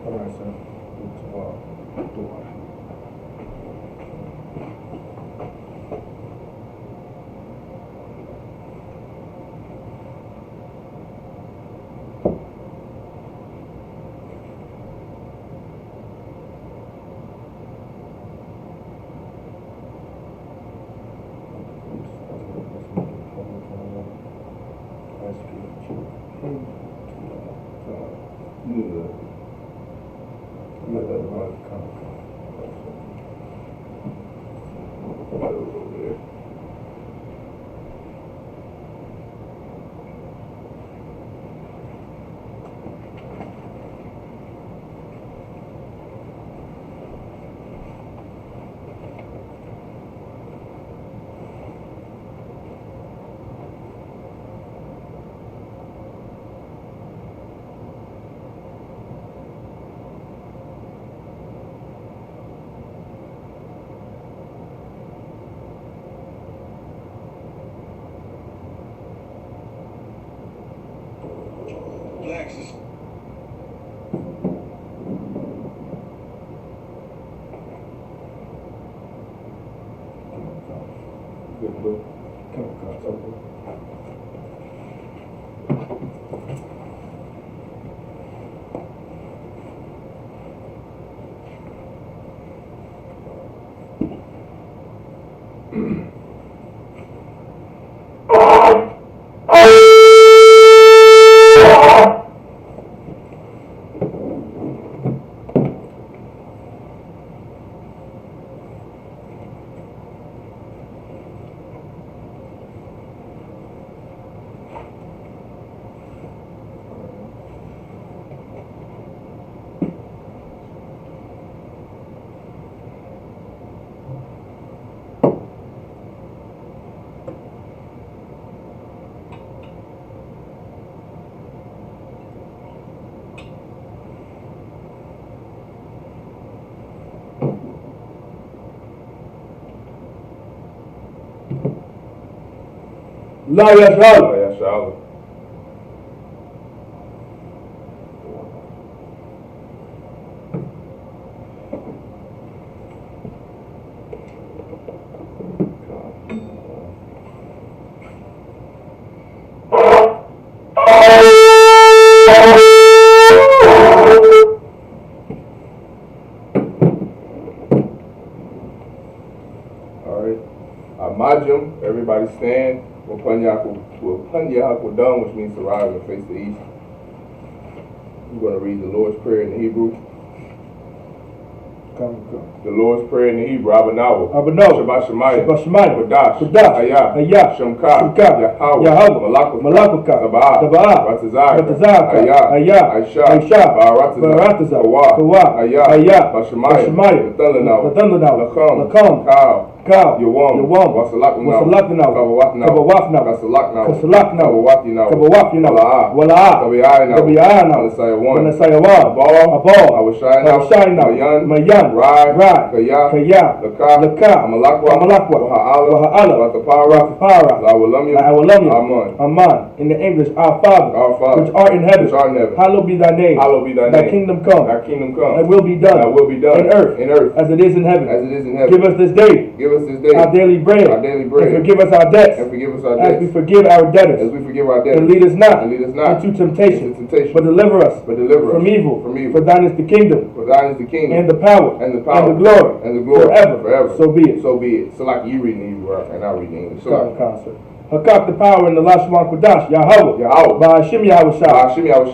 All right, sir. Alexis. Good book. La Yashal. La Yashal. All right. Majum, everybody stand. Done, which means to rise and face the east. We're going to read the Lord's Prayer in the Hebrew. The Lord's Prayer in the Hebrew. Abanawa. Shabbat Shemayim. Kodash. Ayah. Shemka. Yahweh. Malakaka. Taba'ah. Ratazaka. Ayah. Aisha. Barataza. Kawa. Ayah. Bashemayim. Nathanaw. Lakam. Kal. Yawam. Wasalaknaw. Kabawafnaw. Kasalaknaw. Kabawafnaw. Wala'ah. Kabiyanaw. Nasayawan. Abal. Awashaynaw. Mayan. Rai. Kaya. Laka. Amalakwa. Waha'ala. Ratapara. Lawalamya. Aman. In the English, our Father, which art in heaven, hallowed be thy name. Thy kingdom come. Thy will be done. In earth, as it is in heaven. Give us this day. Our daily bread. And forgive us our debts. As we forgive our debtors. And lead us not into temptation. But deliver us from evil. For thine is the kingdom. And the power. And the glory. Forever. So be it. So like you reading Hebrew and I reading English. So concert. Hakak the power in the Lashman Kodash, Yahweh, Ba'ashim Yahweh,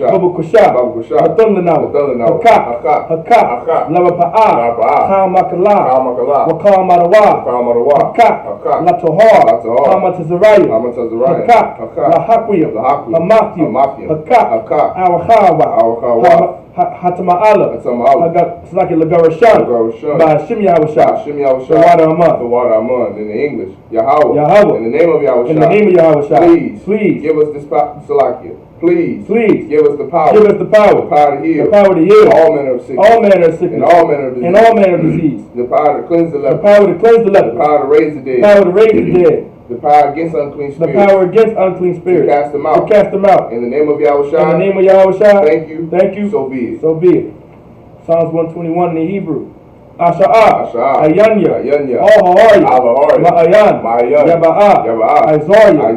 Babu Kusha, Atunlanaw, Hakak, Lava Pa'a, Kham Makala, Wakam Marawa, Hakak, Latohar, Hamatazariah, Hakak, Lahakwiyah, Hamatthew, Hakak, Awachawa, Hatama'ala, Slaki Lagarashan, Ba'ashim Yahweh, the water Aman, in the English, Yahweh, in the name of Yahweh. Please give us this Salakia. Please give us the power. The power to heal. All manner of sickness. And all manner of disease. The power to cleanse the leper. The power to raise the dead. The power against unclean spirits. To cast them out. In the name of Yahushua. Thank you. So be it. Psalms 121 in the Hebrew. Asha'ah, Ayanya, Ayanya, Al-Hawari, Al-Hawari, Ma'ayan, Ma'ayan, Yaba'ah, Yaba'ah, Isaiah,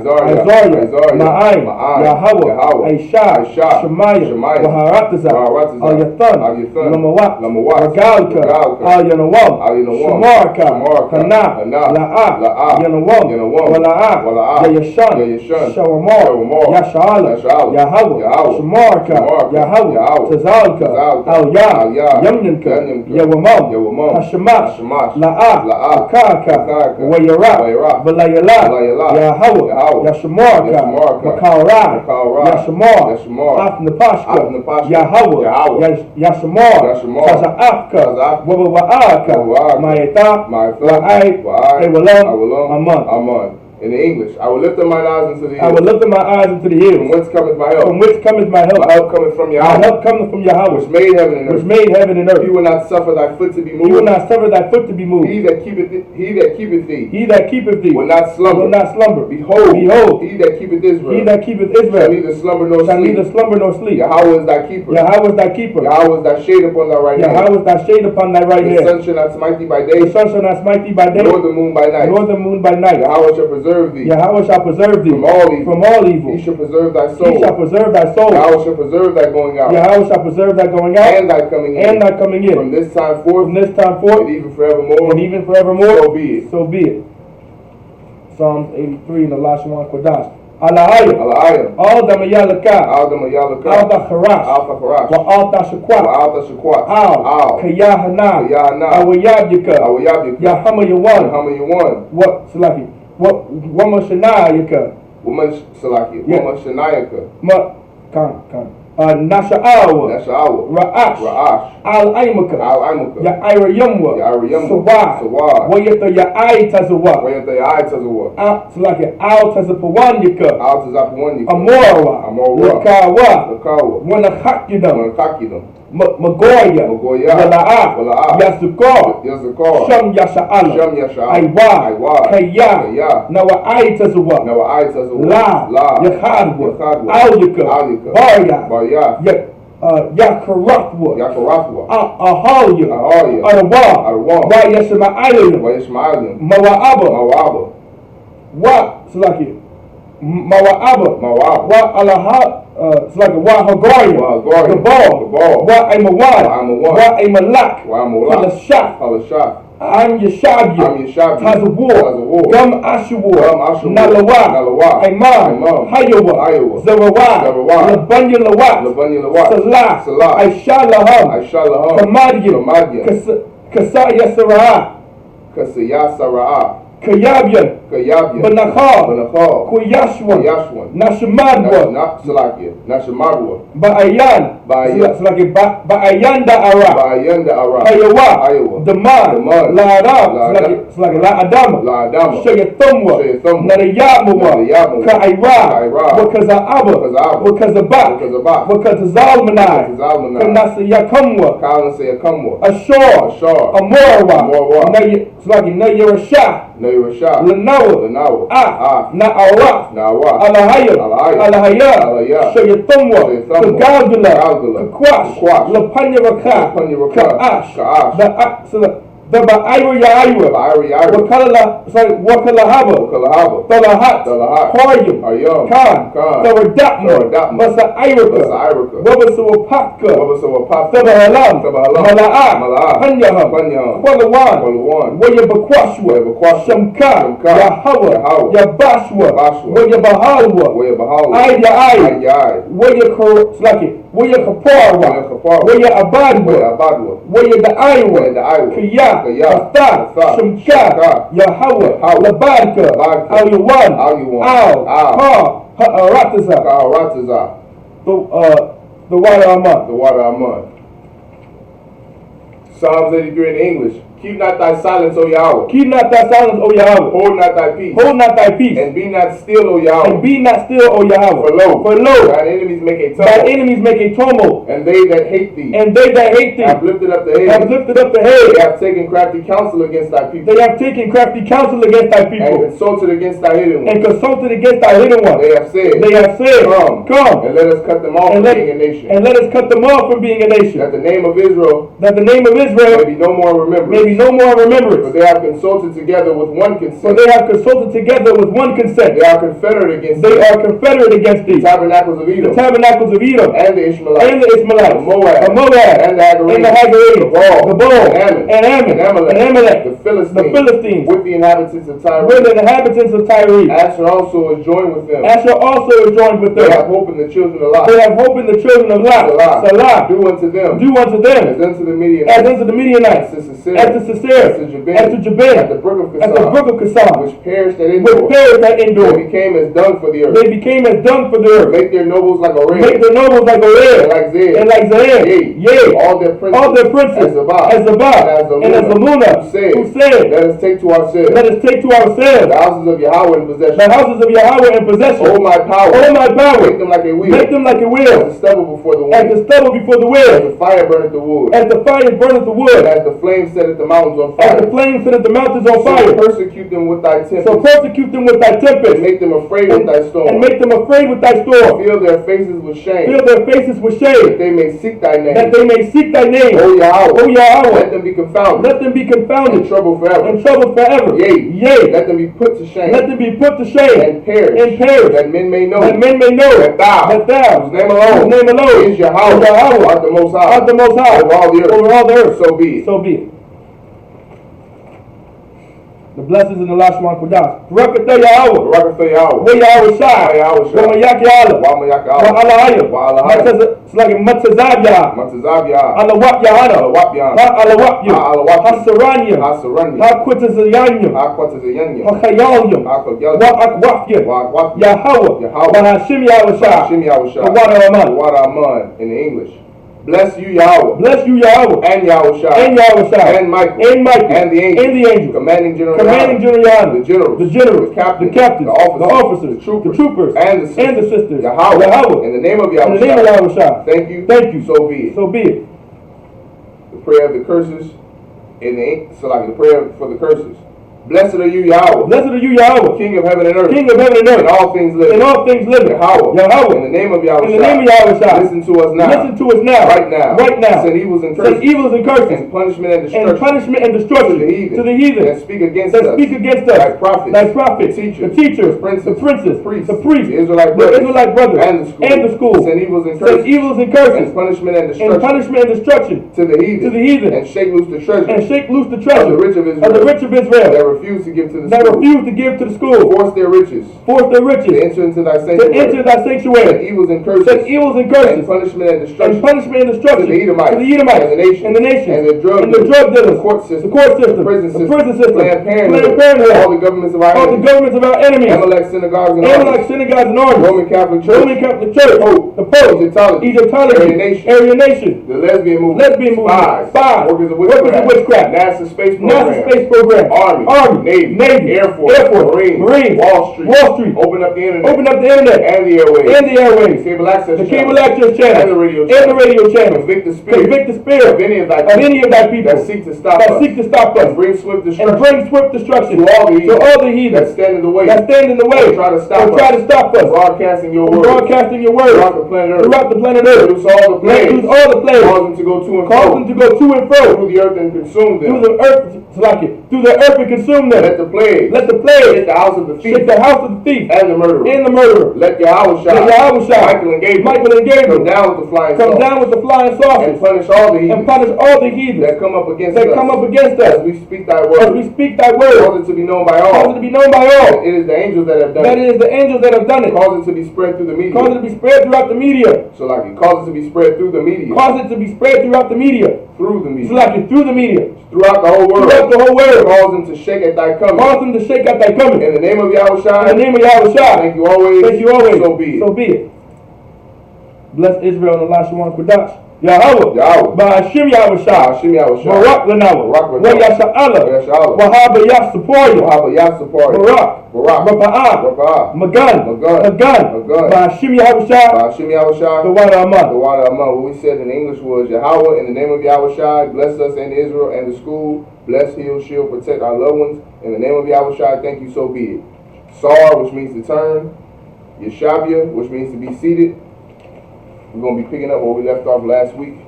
Ma'ayn, Yahweh, Aishah, Shemaiah, Waharataza, Al-Yathan, Lamawat, Ragalka, Al-Yanawam, Shamarka, Kana, La'ah, Yanawam, Wala'ah, Yayashan, Shawamar, Yasha'ala, Yahweh, Shamarka, Yahweh, Tazalka, Al-Yah, Yamyanka, Yawamam, Hashemash, La'ah, Kaka, Wayara, Valayala, Yahweh, Yashamarka, Makalra, Yashamar, Afnapashka, Yahweh, Yashamar, Taza'afka, Wawa'aka, Ma'eta, Wa'ai, Ewalam, Aman. In the English, I will lift up mine eyes into the hills. I will lift up my eyes into the hills. From whence cometh my help? From whence cometh my help? My help cometh from Yahweh. My help cometh from Yahweh, which made heaven and earth. which made heaven and earth. He will not suffer thy foot to be moved. He will not suffer thy foot to be moved. He that keepeth thee. He that keepeth thee will not slumber. Will not slumber. Behold. Behold. He that keepeth Israel. He that keepeth Israel. Shall neither slumber nor Shall sleep. neither slumber nor sleep. Yahweh is thy keeper. Yahweh is thy keeper. Yahweh is thy shade upon thy right hand. Yahweh is thy shade upon thy right hand. The sun shall not smite thee by day. The sun shall not smite thee by day. Nor the moon by night. Nor the moon by night. Yahweh shall preserve thee. Yahweh shall preserve thee from all evil. He shall preserve thy soul. He shall preserve thy soul. Yahweh shall preserve thy going out. Yahweh shall preserve thy going out. And thy coming in. And thy coming in. From this time forth. From this time forth. And even forevermore. And even forevermore. So be it. So be it. Psalms 83 in the Lashwan Kodash. Alahayim. Al Damayalaka. Al Damayalaka. Al Dakharash. Al Dakharash. Wa Al Tashakwat. Wa Al Tashakwat. Al. Kayahana. Kayahana. Awayabyaka. Awayabyaka. Yahama Yawan. Yahama Yawan. What Salaki? What Wamashanayaka. Woman Salaki. Woman Shanayaka. Kan. Nasha'awa. Ra'ash. Al-Aimaka. Ya'ira Yumwa. Sawad. Wayata Ya'ai Tazawa. Salaki. Al Tazapawanyaka. Amora. Lakawa. Wanakakidam. Magoya. Wala'a. Yasukar. Sham Yasha'ala. Aywa. Kaya. Nawa'ai Tazawa. La. Yakhadwa. Alyaka. Barya. Yakarathwa. Ahalya. Arawa. Wa Yashma'alim. Mawa'aba. Wa Salaki. Mawa'aba. Wa Alaha. Salaki. Wa Hagarya. The ball. Wa Aimawan. Wa Aimalak. Halashaf. I'm Yeshabia. Tazawar. Gum Ashawar. Nalawa. Imam. Hayawa. Zarawah. Labanya Lawat. Salah. Aisha Laham. Kamadian. Kasaya Sara'ah. Kayabyan. Banachal. Kuyashwan. Nashamadwa. Ba'ayan. Ba'ayan da'ara. Hayawa. Daman. La'adam. La'adam. Shayathumwa. Narayamawa. Ka'ira. Wakaza'aba. Wakazabak. Wakazalmanai. Kanasayakamwa. Ashor. Amorwa. Nayirashah. Lanawa. Na'awah. Alahaya. Shayathumwa. Kagagula. Kakwash. Lapanyaraka. Ka'ash. The Ba'ira Ya'ira. Wakalahaba. Talahat. Haryam. Khan. Tawadatma. Masa'iraka. Wabasawapaka. Tabahalam. Mala'ah. Hanyaham. Kwalawan. Wayabakwashwa. Shamka. Yahawa. Yabashwa. Wayabahalwa. Ayai. Wayakaparwa. Wayabadwa. Wayada'aiwa. Kiyah. Kastad. Shamka. Yahweh. Labarka. Al-Yawan. Al. Ha'arataza. The water Amon. Psalms 83 in English. Keep not thy silence, O Yahweh. Keep not thy silence, O Yahweh. Hold not thy peace. Hold not thy peace. And be not still, O Yahweh. And be not still, O Yahweh. For lo, thine enemies make a thy tumult. enemies make a tumult. And they that hate thee. And they that hate thee have lifted up the head. Have lifted up the head. They have taken crafty counsel against thy people. They have taken crafty counsel against thy people. And consulted against thy hidden ones. And consulted against thy hidden ones. They have said. Come. And let us cut them off from being a nation. And let us cut them off from being a nation. That the name of Israel. May be no more remembered. For they have consulted together with one consent. They are confederate against thee. The tabernacles of Edom. And the Ishmaelites. The Moab. And the Hagarenes. The Baal. And Amalek. The Philistines. With the inhabitants of Tyre. Asher also is joined with them. They have hope in the children of Lot. Salah. Do unto them. As unto the Midianites. As to Sisera. As to Jabin. At the brook of Kissam. Which perished at Endor. They became as dung for the earth. Make their nobles like Oreb. And like Zair. Yea. All their princes. As Zabah. And as Zamunah. Who said. Let us take to ourselves. The houses of Yahweh in possession. Hold my power. Make them like a wheel. As the stubble before the wind. As the fire burneth the wood. And as the flame setteth the mountains on fire. So persecute them with thy tempest. And make them afraid with thy storm. Fill their faces with shame. That they may seek thy name. O Yahweh. Let them be confounded. In trouble forever. Yea. Let them be put to shame. And perish. That men may know. That thou. Whose name alone. Is Yahweh. Art the most high. Over all the earth. So be it. The blessings in the last one Kodash. Barakatah Yahweh. Wa Yahweh Shai. Wa Mayak Yahweh. Wa Alahayah. It's like a Matazab Yah. Alawap Yahana. Ha Alawap Yah. Ha Saranya. Ha Quatazayanya. Ha Chayalyam. Wa Akwaf Yah. Yahweh. Wa Hashim Yahweh Shai. Wa Wada Aman. In English. Bless you, Yahweh. And Yahushua. And Michael. And the angel. Commanding General Yahweh. The generals. The captains. The officers. The troopers. And the sisters. Yahweh. In the name of Yahushua. Thank you. So be it. The prayer of the curses. The prayer for the curses. Blessed are you, Yahweh. King of heaven and earth. And all things living. Yahweh. In the name of Yahushua. Listen to us now. Right now. Send evils and curses. And punishment and destruction. To the heathen. That speak against us. Thy prophets. The teachers. The princes. The priests. The Israelite brothers. And the school. Send evils and curses. And punishment and destruction. To the heathen. And shake loose the treasure. Of the rich of Israel. That refuse to give to the school. Force their riches. To enter into thy sanctuary. Send evils and curses. And punishment and destruction. To the Edomites. And the nation. And the drug dealers. The court system. The prison system. Planned Parenthood. All the governments of our enemies. Amalek synagogues and armies. Roman Catholic Church. The Pope. Egyptology. Aryan nation. The lesbian movement. Spies. Workers of witchcraft. NASA space program. Army. Navy. Air Force. Marines. Wall Street. Open up the internet. And the airways. Cable access channel. And the radio channel. Convict the spirit of any of thy people that seek to stop us. And bring swift destruction to all the heathen that stand in the way. Try to stop us. Broadcasting your word. Throughout the planet Earth. Reduce all the plagues. Cause them to go to and fro. Through the earth and consume them. Through the earth and consume them. Let the plague hit the house of the thief. And the murderer. Let Yahushua. Michael and Gabriel. Come down with the flying saucers. And punish all the heathen. That come up against us. As we speak thy word. Cause it to be known by all. It is the angels that have done it. Cause it to be spread through the media. Cause it to be spread throughout the media. Throughout the media. Throughout the whole world. Cause them to shake at thy coming. In the name of Yahushua. Thank you always. So be it. Bless Israel and Allah Shawan Kodash. Yahweh. Ba'ashim Yahushai. Barak Lanawa. Wa Yasha'ala. Wahaba Yasapoya. Barak. Rapa'ah. Magan. Ba'ashim Yahushai. The water Aman. What we said in English was Yahweh, in the name of Yahushai, bless us and Israel and the school. Bless, heal, shield, protect our loved ones. In the name of Yahushai, thank you, so be it. Sar, which means to turn. Yeshabia, which means to be seated. We're going to be picking up where we left off last week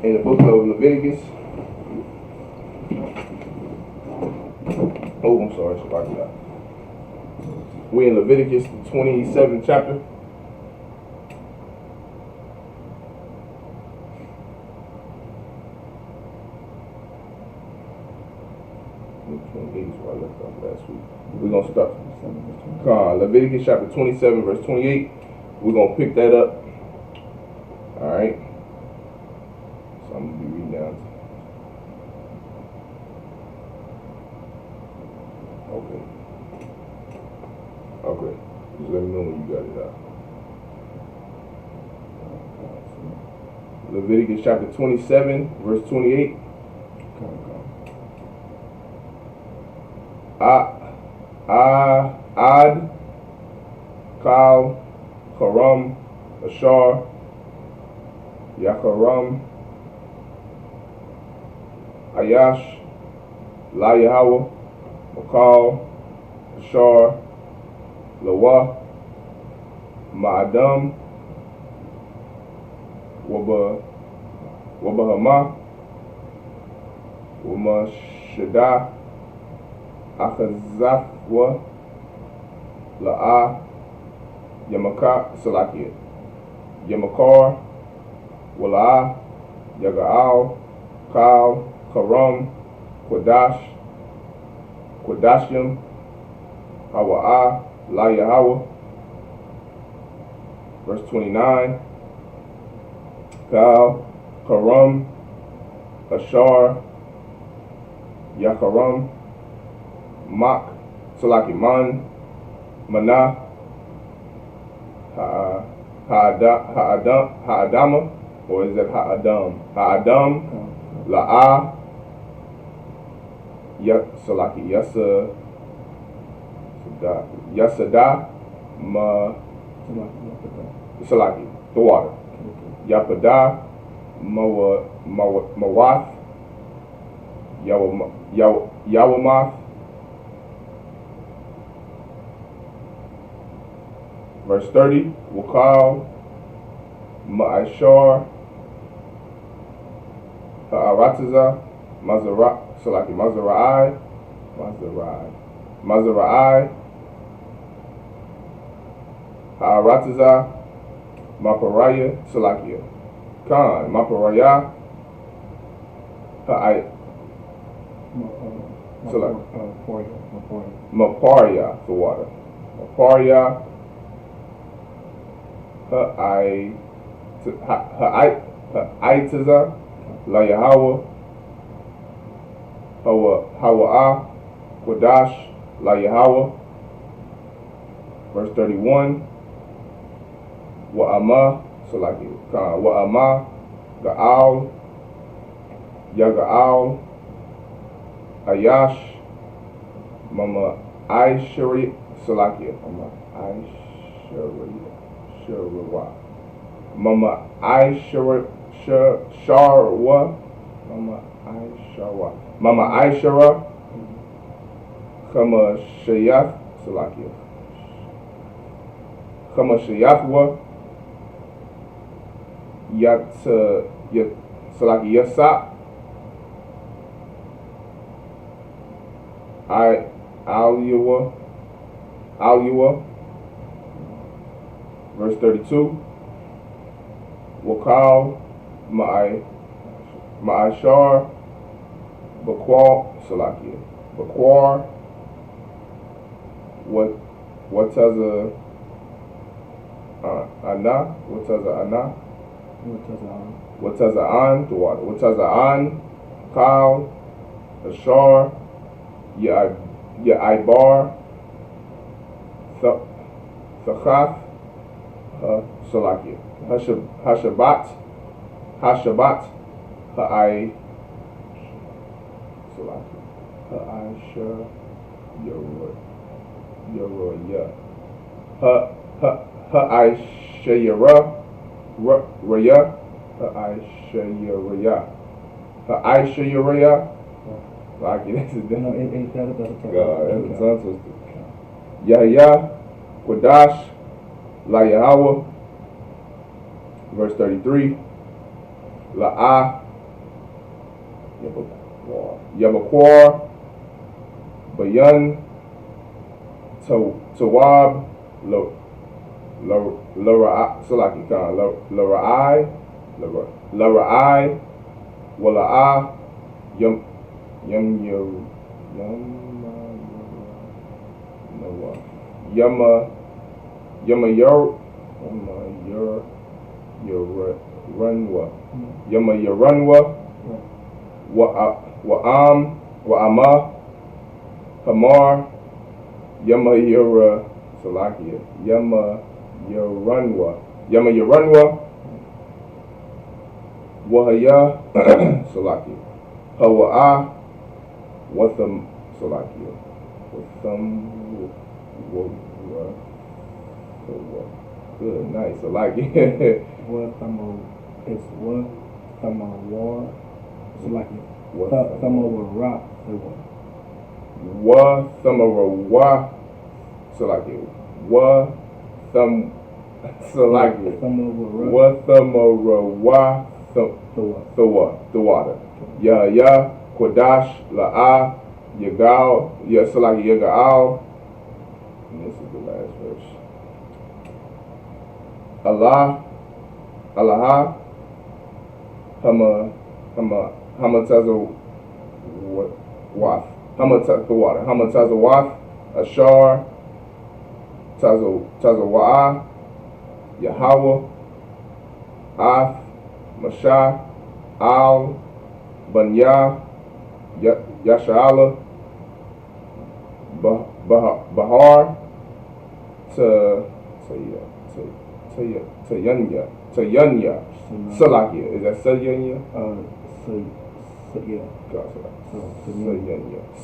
in the book of Leviticus. Oh, I'm sorry. We're in Leviticus, the 27th chapter. We're going to start Leviticus chapter 27 verse 28. We're going to pick that up. Alright. So I'm going to be reading down. Okay. Just let me know when you got it out. Leviticus chapter 27 verse 28. Ad, Kal, Karam, Ashar, Yakaram, Ayash, La Yahweh, Makal, Ashar, Lawa, Ma'adam, Wabahama, Wama Shadah, Achazafwa, La'ah, Yamaka, Salakia, Yamakar, Wala'ah, Yaga'al, Kal, Karam, Quadashim, Hawa'ah, La Yahweh. Verse 29, Kal, Karam, Ashar, Yakaram, Mak, Salaki Man, Mana, Ha'adama, or is that Ha'adam? Ha'adam, La'ah, Salaki, Yasada, Salaki, the water. Yapada, Mawath, Yawamath. Verse 30, Wakal, Ma'ashar, Ha'aratiza, Mazara'ai, Ha'aratiza, Maparaya, Salakia, Khan, Maparaya, Maparia, for water. Maparia, Ha'aitiza, La Yahweh, Hawa'ah, Quadash, La Yahweh. Verse 31, Wa'amah, Salaki, Wa'amah, Ga'al, Yaga'al, Ayash, Mama Aishari, Salakia, Mama Aishari. Mama Aishara, Kama Shayath, Salakia, Kama Shayathwa, Salaki Yasa, Aliwa. Verse 32, Wakal, Ma'ashar, Bakwar, Salakia, Bakwar, Ana, Wataza'an, the water, Wataza'an, Kal, Ashar, Ya'aibar, Thachath, Salakia, Hashabat, Hashabat, Ha'ai, Ha'aisha, Yeroya, Ha'aisha Yera, Raya, Ha'aisha Yeraya, Ha'aisha Yeraya. Like it, that's a tongue twister. Yahya, Quadash, La Yahweh, verse 33. La'ah, Yabaquar, Bayan, Tawab, Lara'ai, Wala'ah, Yama Yaranwa, Wa'ama, Hamar, Yama Yara, Salakia, Yama Yaranwa, Wahaya, Salakia, Hawa'ah, Watham, Salakia, good, nice, Salakia. It's what war. It's like Thamawara. Thamawara. So like it. The water. Ya Quadash La'ah Yagal Salaki Yagal. And this is the last verse. Allah Hamatazawath, Ashar, Tazawa'ah, Yahweh, Ath, Mashah, Al, Banya, Yasha'ala, Bahar, Tayanya, Salakia. Is that Sayanya?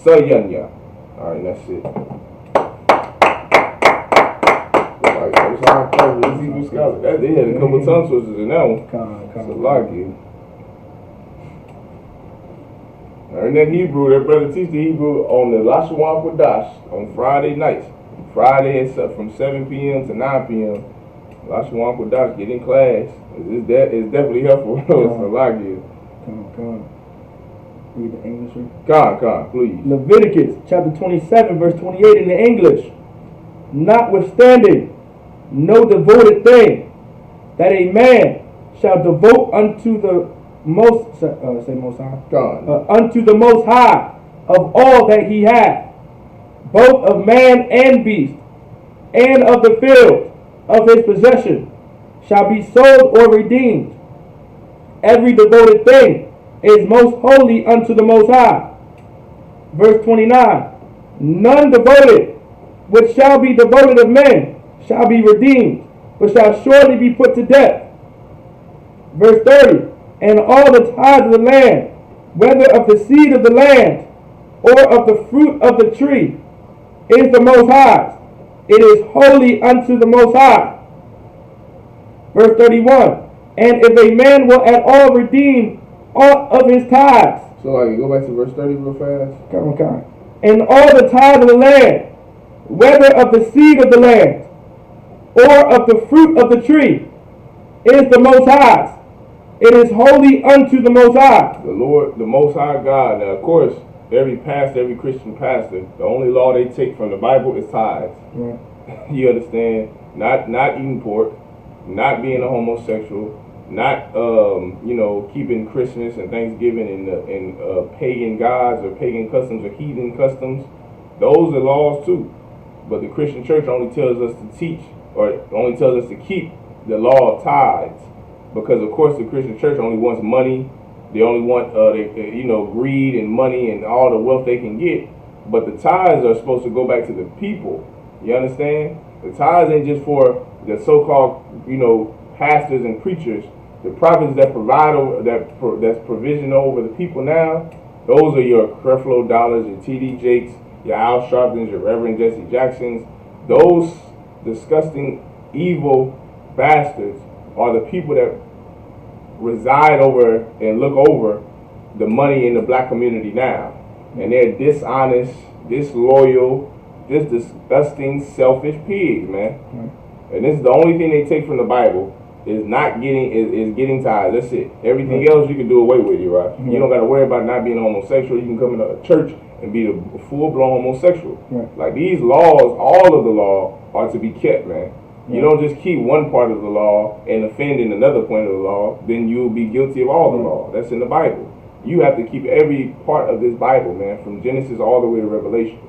Sayanya. Alright, that's it. They had a couple tongue twisters in that one. Salakia. And then Hebrew, that brother teach the Hebrew on the Lashawan Kodash on Friday nights. Friday from 7 p.m. to 9 p.m. Lashawan Kodash, get in class. It's definitely helpful. Salakia. Read the English. Please. Leviticus chapter 27, verse 28 in the English. Notwithstanding, no devoted thing that a man shall devote unto the most unto the Most High of all that he hath, both of man and beast, and of the field of his possession, shall be sold or redeemed. Every devoted thing is most holy unto the Most High. Verse 29. None devoted which shall be devoted of men shall be redeemed, but shall surely be put to death. Verse 30. And all the tithes of the land, whether of the seed of the land or of the fruit of the tree, is the Most High's. It is holy unto the Most High. Verse 31. And if a man will at all redeem all of his tithes. So like, go back to verse 30 real fast. Come on. And all the tithes of the land, whether of the seed of the land or of the fruit of the tree, is the Most High's. It is holy unto the Most High. The Lord, the Most High God. Now, of course, every pastor, every Christian pastor, the only law they take from the Bible is tithes. Right. You understand? Not eating pork, not being a homosexual, not keeping Christmas and Thanksgiving and pagan gods or pagan customs or heathen customs. Those are laws too. But the Christian church only tells us to teach, or only tells us to keep the law of tithes. Because of course the Christian church only wants money. They only want greed and money and all the wealth they can get. But the tithes are supposed to go back to the people. You understand? The tithes ain't just for the so-called pastors and preachers. The prophets that provide over that's provision over the people now, those are your Creflo Dollars, your T.D. Jakes, your Al Sharptons, your Reverend Jesse Jacksons. Those disgusting, evil bastards are the people that reside over and look over the money in the black community now. And they're dishonest, disloyal, just disgusting, selfish pigs, man. And this is the only thing they take from the Bible is getting tithes. That's it. Everything else you can do away with, right? You don't got to worry about not being homosexual. You can come into a church and be a full-blown homosexual. Like these laws, all of the law are to be kept, man. You don't just keep one part of the law and offend in another point of the law, then you'll be guilty of all the law. That's in the Bible. You have to keep every part of this Bible, man, from Genesis all the way to Revelation.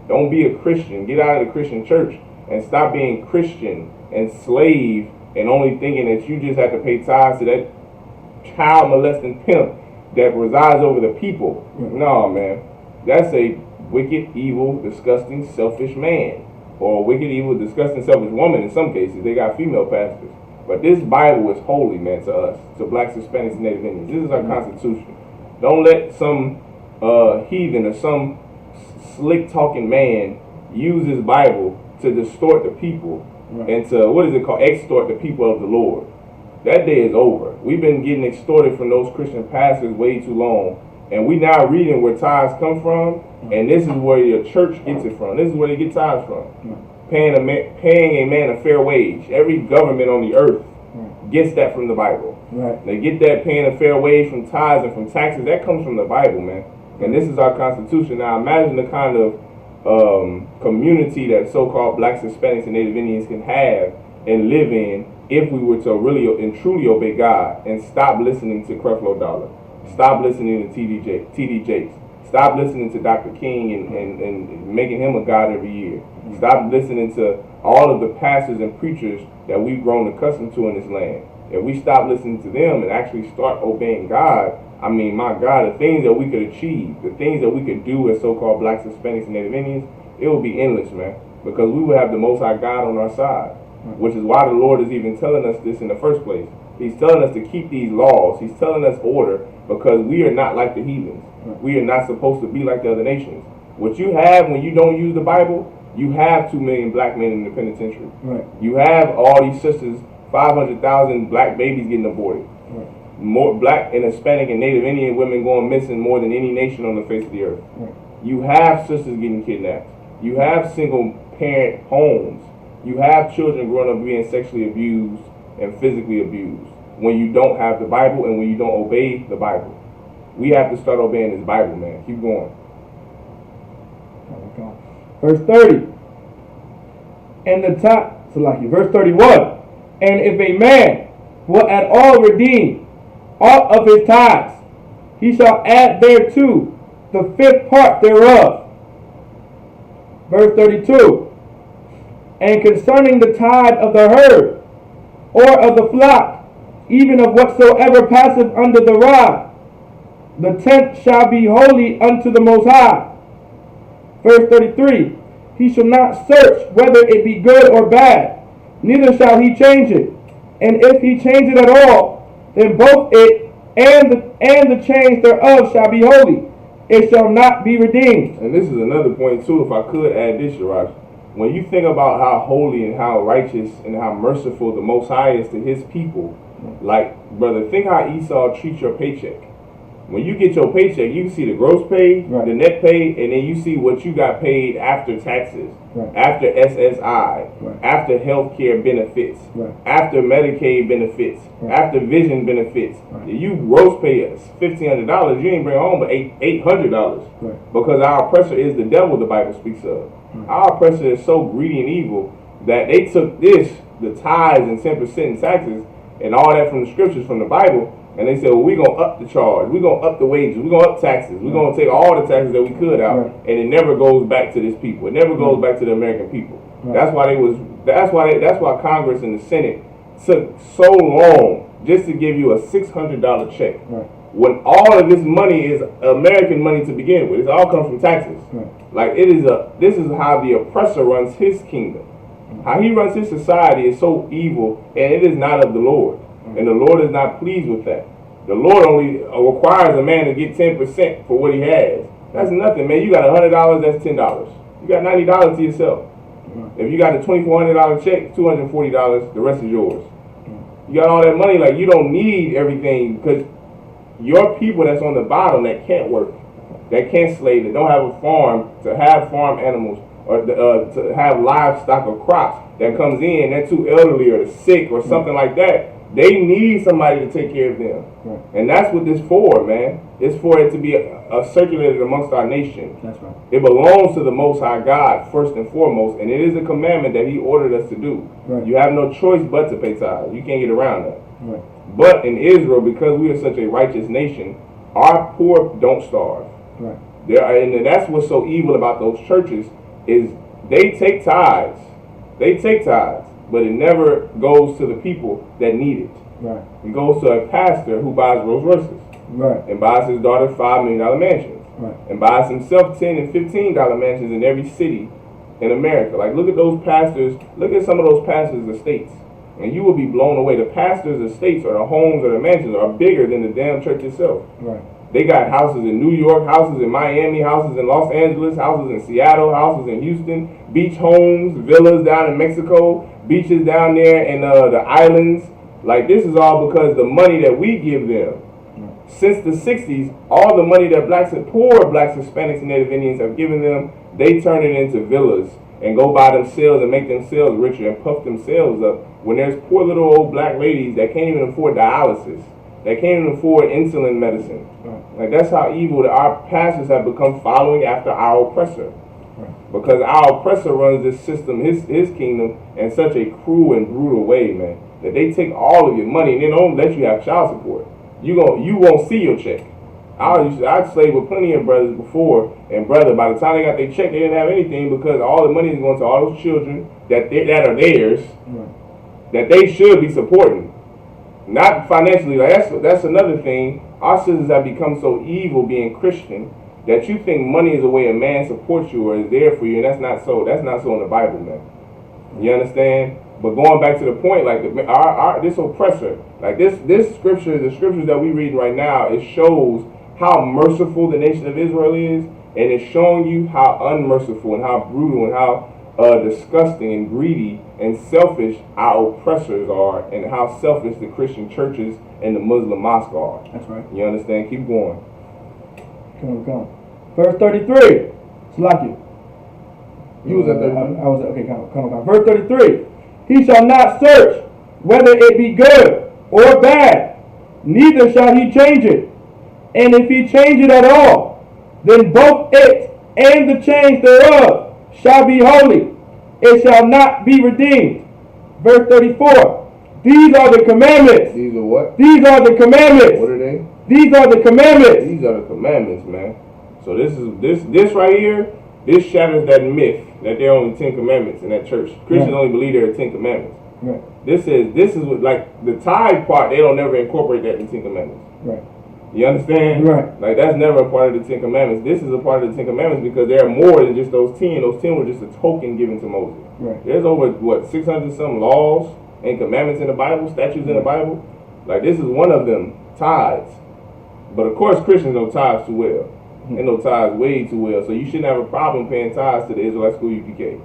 Don't be a Christian. Get out of the Christian church and stop being Christian and slave and only thinking that you just have to pay tithes to that child molesting pimp that resides over the people. No, man. That's a wicked, evil, disgusting, selfish man. Or a wicked, evil, disgusting, selfish woman in some cases. They got female pastors. But this Bible is holy, man, to us, to blacks, Hispanics, and Native Indians. This is our Constitution. Don't let some heathen or some slick-talking man use his Bible to distort the people and to, what is it called, extort the people of the Lord. That day is over. We've been getting extorted from those Christian pastors way too long. And we now reading where tithes come from, and this is where your church gets it from. This is where they get tithes from. Paying a man a fair wage. Every government on the earth gets that from the Bible. They get that paying a fair wage from tithes and from taxes. That comes from the Bible, man. And this is our Constitution. Now imagine the kind of community that so-called blacks, Hispanics, and Native Indians can have and live in if we were to really and truly obey God and stop listening to Creflo Dollar. Stop listening to T.D. Jakes. Stop listening to Dr. King and making him a god every year. Stop listening to all of the pastors and preachers that we've grown accustomed to in this land. If we stop listening to them and actually start obeying God, I mean, my God, the things that we could achieve, the things that we could do as so-called blacks, Hispanics, and Native Indians, it will be endless, man. Because we will have the Most High God on our side, which is why the Lord is even telling us this in the first place. He's telling us to keep these laws. He's telling us order because we are not like the heathens. We are not supposed to be like the other nations. What you have when you don't use the Bible, you have 2 million black men in the penitentiary. You have all these sisters, 500,000 black babies getting aborted. More black and Hispanic and Native Indian women going missing more than any nation on the face of the earth. You have sisters getting kidnapped. You have single parent homes. You have children growing up being sexually abused and physically abused when you don't have the Bible and when you don't obey the Bible. We have to start obeying this Bible, man. Keep going. Verse 30. And the top, verse 31. And if a man will at all redeem aught of his tithes, he shall add thereto the 5th part thereof. Verse 32. And concerning the tithe of the herd, or of the flock, even of whatsoever passeth under the rod, the 10th shall be holy unto the Most High. Verse 33. He shall not search whether it be good or bad, neither shall he change it. And if he change it at all, then both it and the change thereof shall be holy. It shall not be redeemed. And this is another point too, if I could add this, Shiraj. When you think about how holy and how righteous and how merciful the Most High is to his people, like, brother, think how Esau treats your paycheck. When you get your paycheck, you can see the gross pay, the net pay, and then you see what you got paid after taxes, after SSI, after health care benefits, after Medicaid benefits, after vision benefits. If you gross pay us $1,500, you ain't bring home but $800 because our oppressor is the devil the Bible speaks of. Our oppressor is so greedy and evil that they took this, the tithes and 10% in taxes and all that from the scriptures, from the Bible, and they said, well, we're going to up the charge. We're going to up the wages. We're going to up taxes. We're going to take all the taxes that we could out, and it never goes back to this people. It never goes back to the American people. That's why Congress and the Senate took so long just to give you a $600 check. When all of this money is American money to begin with. It all comes from taxes. Like this is how the oppressor runs his kingdom. How he runs his society is so evil, and it is not of the Lord. And the Lord is not pleased with that. The Lord only requires a man to get 10% for what he has. That's nothing, man. You got $100, that's $10. You got $90 to yourself. If you got a $2,400 check, $240, the rest is yours. You got all that money, like you don't need everything, because your people that's on the bottom that can't work, that can't slave, that don't have a farm, to have farm animals, or to have livestock or crops that comes in, they're too elderly or sick or something like that. They need somebody to take care of them. And that's what this for, man. It's for it to be circulated amongst our nation. That's right. It belongs to the Most High God first and foremost, and it is a commandment that He ordered us to do. Right. You have no choice but to pay tithes. You can't get around that. Right. But in Israel, because we are such a righteous nation, our poor don't starve. Right. And that's what's so evil about those churches is they take tithes. They take tithes, but it never goes to the people that need it. Right. It goes to a pastor who buys Rolls Royces. Right. And buys his daughter $5 million mansions. Right. And buys himself $10 and $15 mansions in every city in America. Like, look at those pastors. Look at some of those pastors' estates. And you will be blown away. The pastors' estates or the homes or the mansions are bigger than the damn church itself. Right. They got houses in New York, houses in Miami, houses in Los Angeles, houses in Seattle, houses in Houston, beach homes, villas down in Mexico, beaches down there in the islands. Like, this is all because the money that we give them. Since the 60s, all the money that poor blacks, Hispanics, and Native Indians have given them, they turn it into villas and go buy themselves and make themselves richer and puff themselves up when there's poor little old black ladies that can't even afford dialysis, that can't even afford insulin medicine. Like, that's how evil that our pastors have become, following after our oppressor. Because our oppressor runs this system, his kingdom, in such a cruel and brutal way, man, that they take all of your money and they don't let you have child support. You won't see your check. I'd slaved with plenty of brothers before, and brother, by the time they got their check, they didn't have anything because all the money is going to all those children that are theirs, that they should be supporting, not financially. Like, that's another thing. Our sisters have become so evil, being Christian, that you think money is a way a man supports you or is there for you, and that's not so. That's not so in the Bible, man. You understand? But going back to the point, like this oppressor, like this scripture, the scriptures that we read right now, it shows how merciful the nation of Israel is, and it's showing you how unmerciful and how brutal and how disgusting and greedy and selfish our oppressors are, and how selfish the Christian churches and the Muslim mosques are. That's right. You understand? Keep going. Come on. Verse 33. Salaki. You was at 33. I was at, okay, come on. Verse 33. He shall not search whether it be good or bad, neither shall he change it. And if he change it at all, then both it and the change thereof shall be holy. It shall not be redeemed. Verse 34. These are the commandments. These are what? These are the commandments. What are they? These are the commandments. These are the commandments, man. So this right here, this shatters that myth that there are only 10 commandments in that church. Christians only believe there are 10 commandments. Right. This is what, like, the tithe part, they don't never incorporate that in the 10 commandments. Right. You understand? Right. Like, that's never a part of the 10 commandments. This is a part of the 10 commandments because there are more than just those 10. Those 10 were just a token given to Moses. Right. There's over, 600 some laws and commandments in the Bible, statutes in the Bible. Like, this is one of them, tithes. But of course, Christians know tithes too well. They know tithes way too well. So you shouldn't have a problem paying tithes to the Israelite School UPK.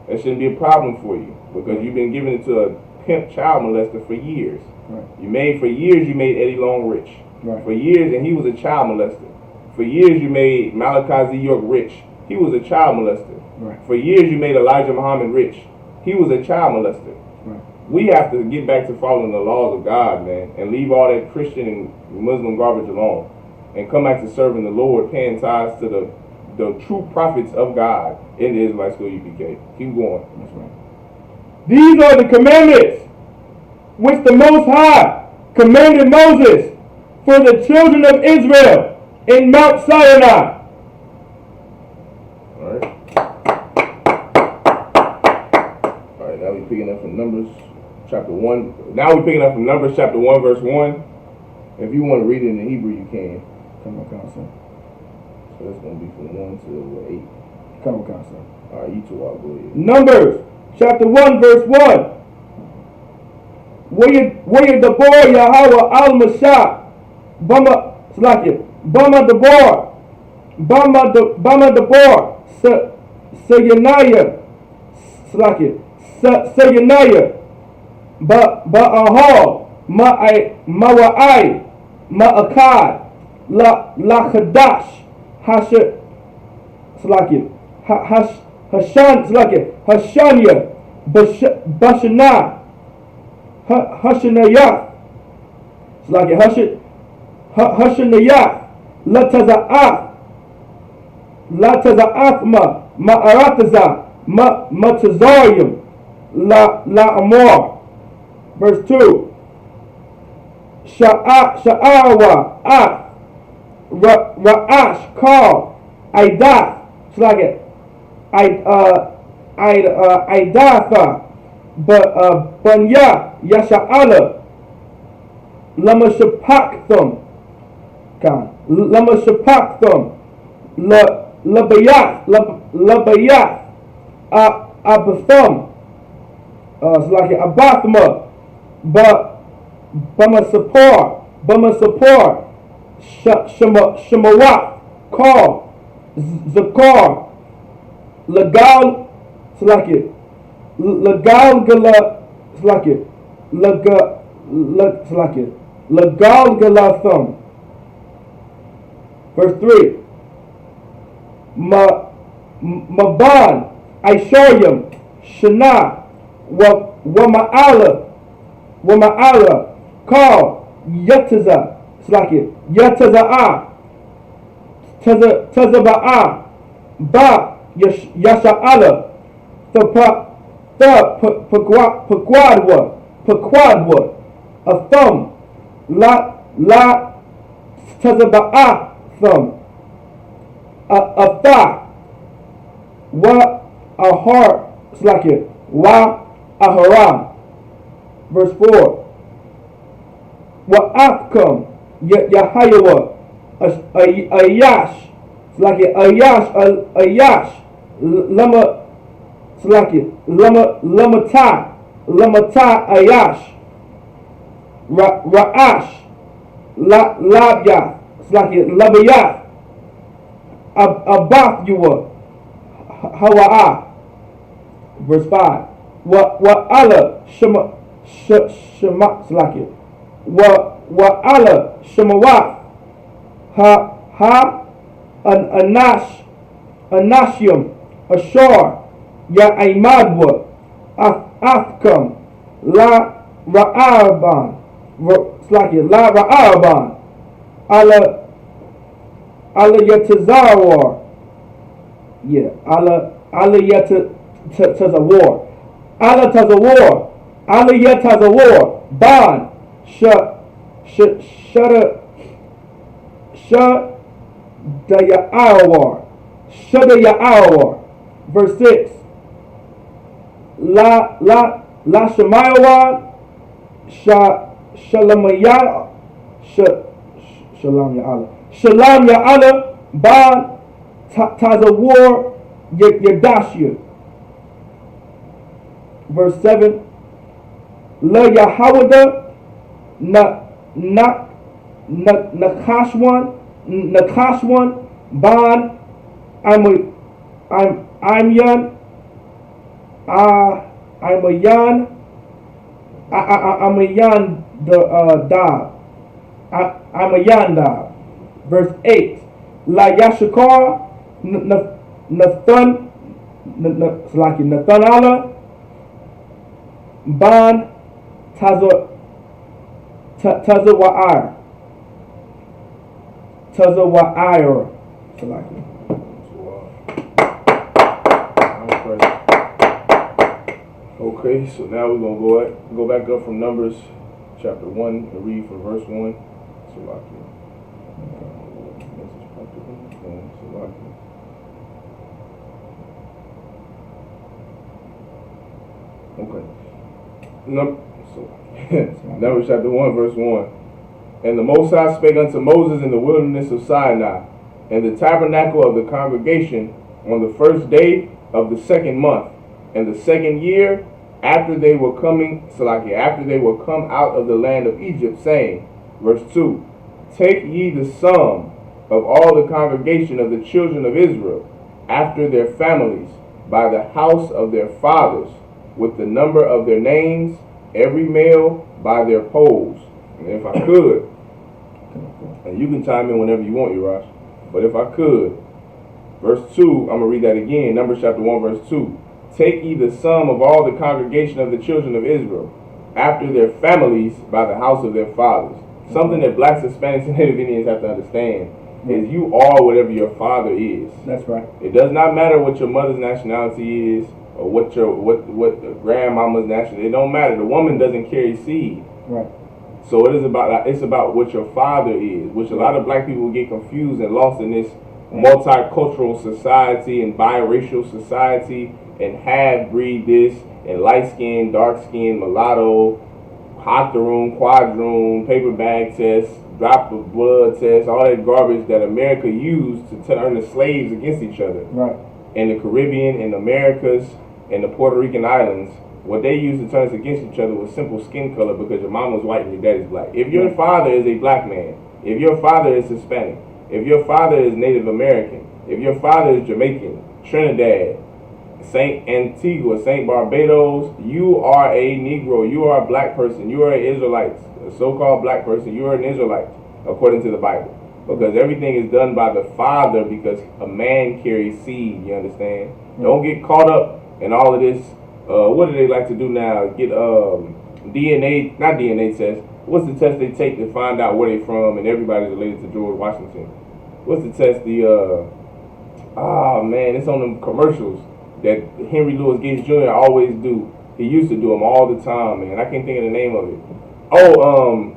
That shouldn't be a problem for you because you've been giving it to a pimp child molester for years. Right. For years you made Eddie Long rich. Right. For years, and he was a child molester. For years you made Malachi Z. York rich. He was a child molester. Right. For years you made Elijah Muhammad rich. He was a child molester. Right. We have to get back to following the laws of God, man, and leave all that Christian and Muslim garbage alone, and come back to serving the Lord, paying tithes to the true prophets of God in the Israelite School UPK. Keep going. That's right. These are the commandments which the Most High commanded Moses for the children of Israel in Mount Sinai. All right, now we're picking up from Numbers chapter 1. Now we're picking up from Numbers chapter 1, verse 1. If you want to read it in the Hebrew, you can. Come on, son. So that's going to be from 1 to 8. Come on, son. All right, you two all go ahead. Numbers chapter 1, verse 1. Waya Dabor Yahweh al-Mashah. Bama Slakia. Bama Dabor. Bama Dabor. Sayanaya. Slakia. Sayanaya. Ba'ahal. Ma'ai. Ma'akad. La Khadash. Hasha. Slakia. Hashan. Slakia. Hashanya. Bashana. Hashanayah. It's like a Hashanayah. La taza'ath ma'arataza matazarium la amor. Verse 2. Sha'awa ra'ash call aidath. It's like it aidatha. But Banya Yasha'ala Lama Shapakthum Lama Shapakthum Labayat Abathum it's like Abathma Bama Sapor Shemawat Call Zakar Lagal it's like it Lagal Slakit. Lagal Galathum. Verse 3. Maban Aishoyam Shana Wama'ala Call Yataza Slakit. Yataza'a Tazaba'a Ba Yasha'ala Paqwadwa, a thumb, la tazaba'a thumb, a thigh, wa a heart, it's like it, wa a haram. Verse 4. Wa afkam, yahayawa, a yash, it's like it, a yash, lama. Slaki lamata ayash ra'ash labya slaki labayat abath yuwa hawa'a. Verse 5. Wa ala shema slaki wa ala shemawat anashium ashar Ya Aimadwa Afkam La Ra'aban Slaki La Ra'aban Ala Yatazawar. Yeah, Ala Yatazawar. Ala Tazawar. Ala Yatazawar. Ban Shada Ya'awar. Verse 6. La Shemayawa Shalamaya Shalam Ya'ala Ban Tazawar Yadashya. Verse 7. La Yahawada Nakashwan Ban I'm yan. I'm a yan da. I'm a yan da. Verse 8. La Yashakar Nathan Nathanala Ban Tazawa'ir. Okay, so now we're gonna go back up from Numbers chapter 1 and read from verse 1. Okay. Numbers chapter 1 verse 1. And the Most High spake unto Moses in the wilderness of Sinai, and the tabernacle of the congregation, on the first day of the second month, and the second year after they were after they were come out of the land of Egypt, saying, verse 2, take ye the sum of all the congregation of the children of Israel, after their families, by the house of their fathers, with the number of their names, every male by their polls. And if I could, and you can chime in whenever you want, Urash, but if I could, verse 2, I'm going to read that again, Numbers chapter 1, verse 2. Take ye the sum of all the congregation of the children of Israel, after their families, by the house of their fathers. Something that blacks, Hispanics, and Native Indians have to understand is you are whatever your father is. That's right. It does not matter what your mother's nationality is or what grandmama's nationality. It don't matter. The woman doesn't carry seed. Right. So it's about what your father is, which a lot of black people get confused and lost in this multicultural society and biracial society and half-breed this and light-skinned, dark-skinned, mulatto, octoroon, quadroon, paper bag test, drop of blood test, all that garbage that America used to turn the slaves against each other. Right. In the Caribbean, in the Americas, and the Puerto Rican islands, what they used to turn us against each other was simple skin color because your mom was white and your daddy's black. If your father is a black man, if your father is Hispanic, if your father is Native American, if your father is Jamaican, Trinidad, Saint Antigua, Saint Barbados, you are a Negro, you are a black person, you are an Israelite, a so-called black person, you are an Israelite, according to the Bible. Because everything is done by the father because a man carries seed, you understand? Don't get caught up in all of this. What do they like to do now? Get DNA, not DNA test. What's the test they take to find out where they from and everybody's related to George Washington? What's the test? It's on them commercials that Henry Louis Gates Jr. always do. He used to do them all the time, man. I can't think of the name of it.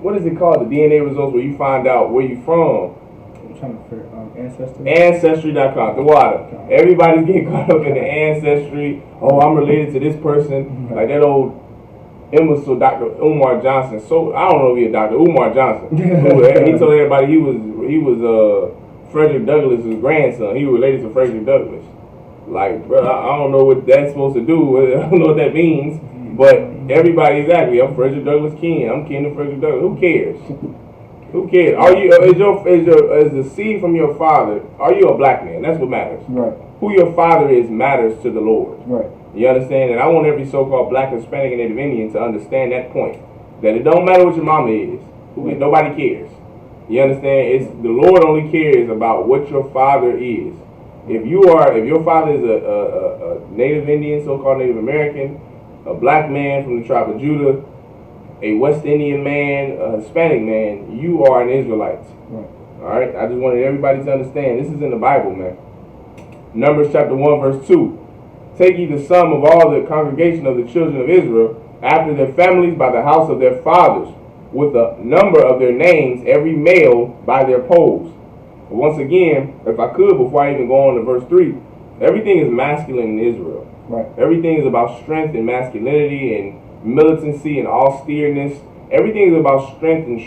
What is it called? The DNA results where you find out where you from. I'm trying to figure Ancestry? Ancestry.com, the water. Everybody's getting caught up in the ancestry. Oh, I'm related to this person. Like that old imbecile Dr. Umar Johnson. So I don't know if he's a doctor. Umar Johnson. He told everybody he was Frederick Douglass's grandson. He was related to Frederick Douglass. Like, bro, I don't know what that's supposed to do. I don't know what that means. But everybody, exactly. I'm Frederick Douglass kin. I'm kin to Frederick Douglass. Who cares? Who cares? Are you is the seed from your father? Are you a black man? That's what matters. Right. Who your father is matters to the Lord. Right. You understand? And I want every so-called black, Hispanic, and Native Indian to understand that point. That it don't matter what your mama is. Nobody cares. You understand? It's the Lord only cares about what your father is. If your father is a Native Indian, so-called Native American, a black man from the tribe of Judah, a West Indian man, a Hispanic man, you are an Israelite. Right. All right? I just wanted everybody to understand. This is in the Bible, man. Numbers chapter 1, verse 2. Take ye the sum of all the congregation of the children of Israel, after their families by the house of their fathers, with the number of their names, every male by their polls. But once again, if I could, before I even go on to verse 3, everything is masculine in Israel. Right. Everything is about strength and masculinity and militancy and austereness. Everything is about strength and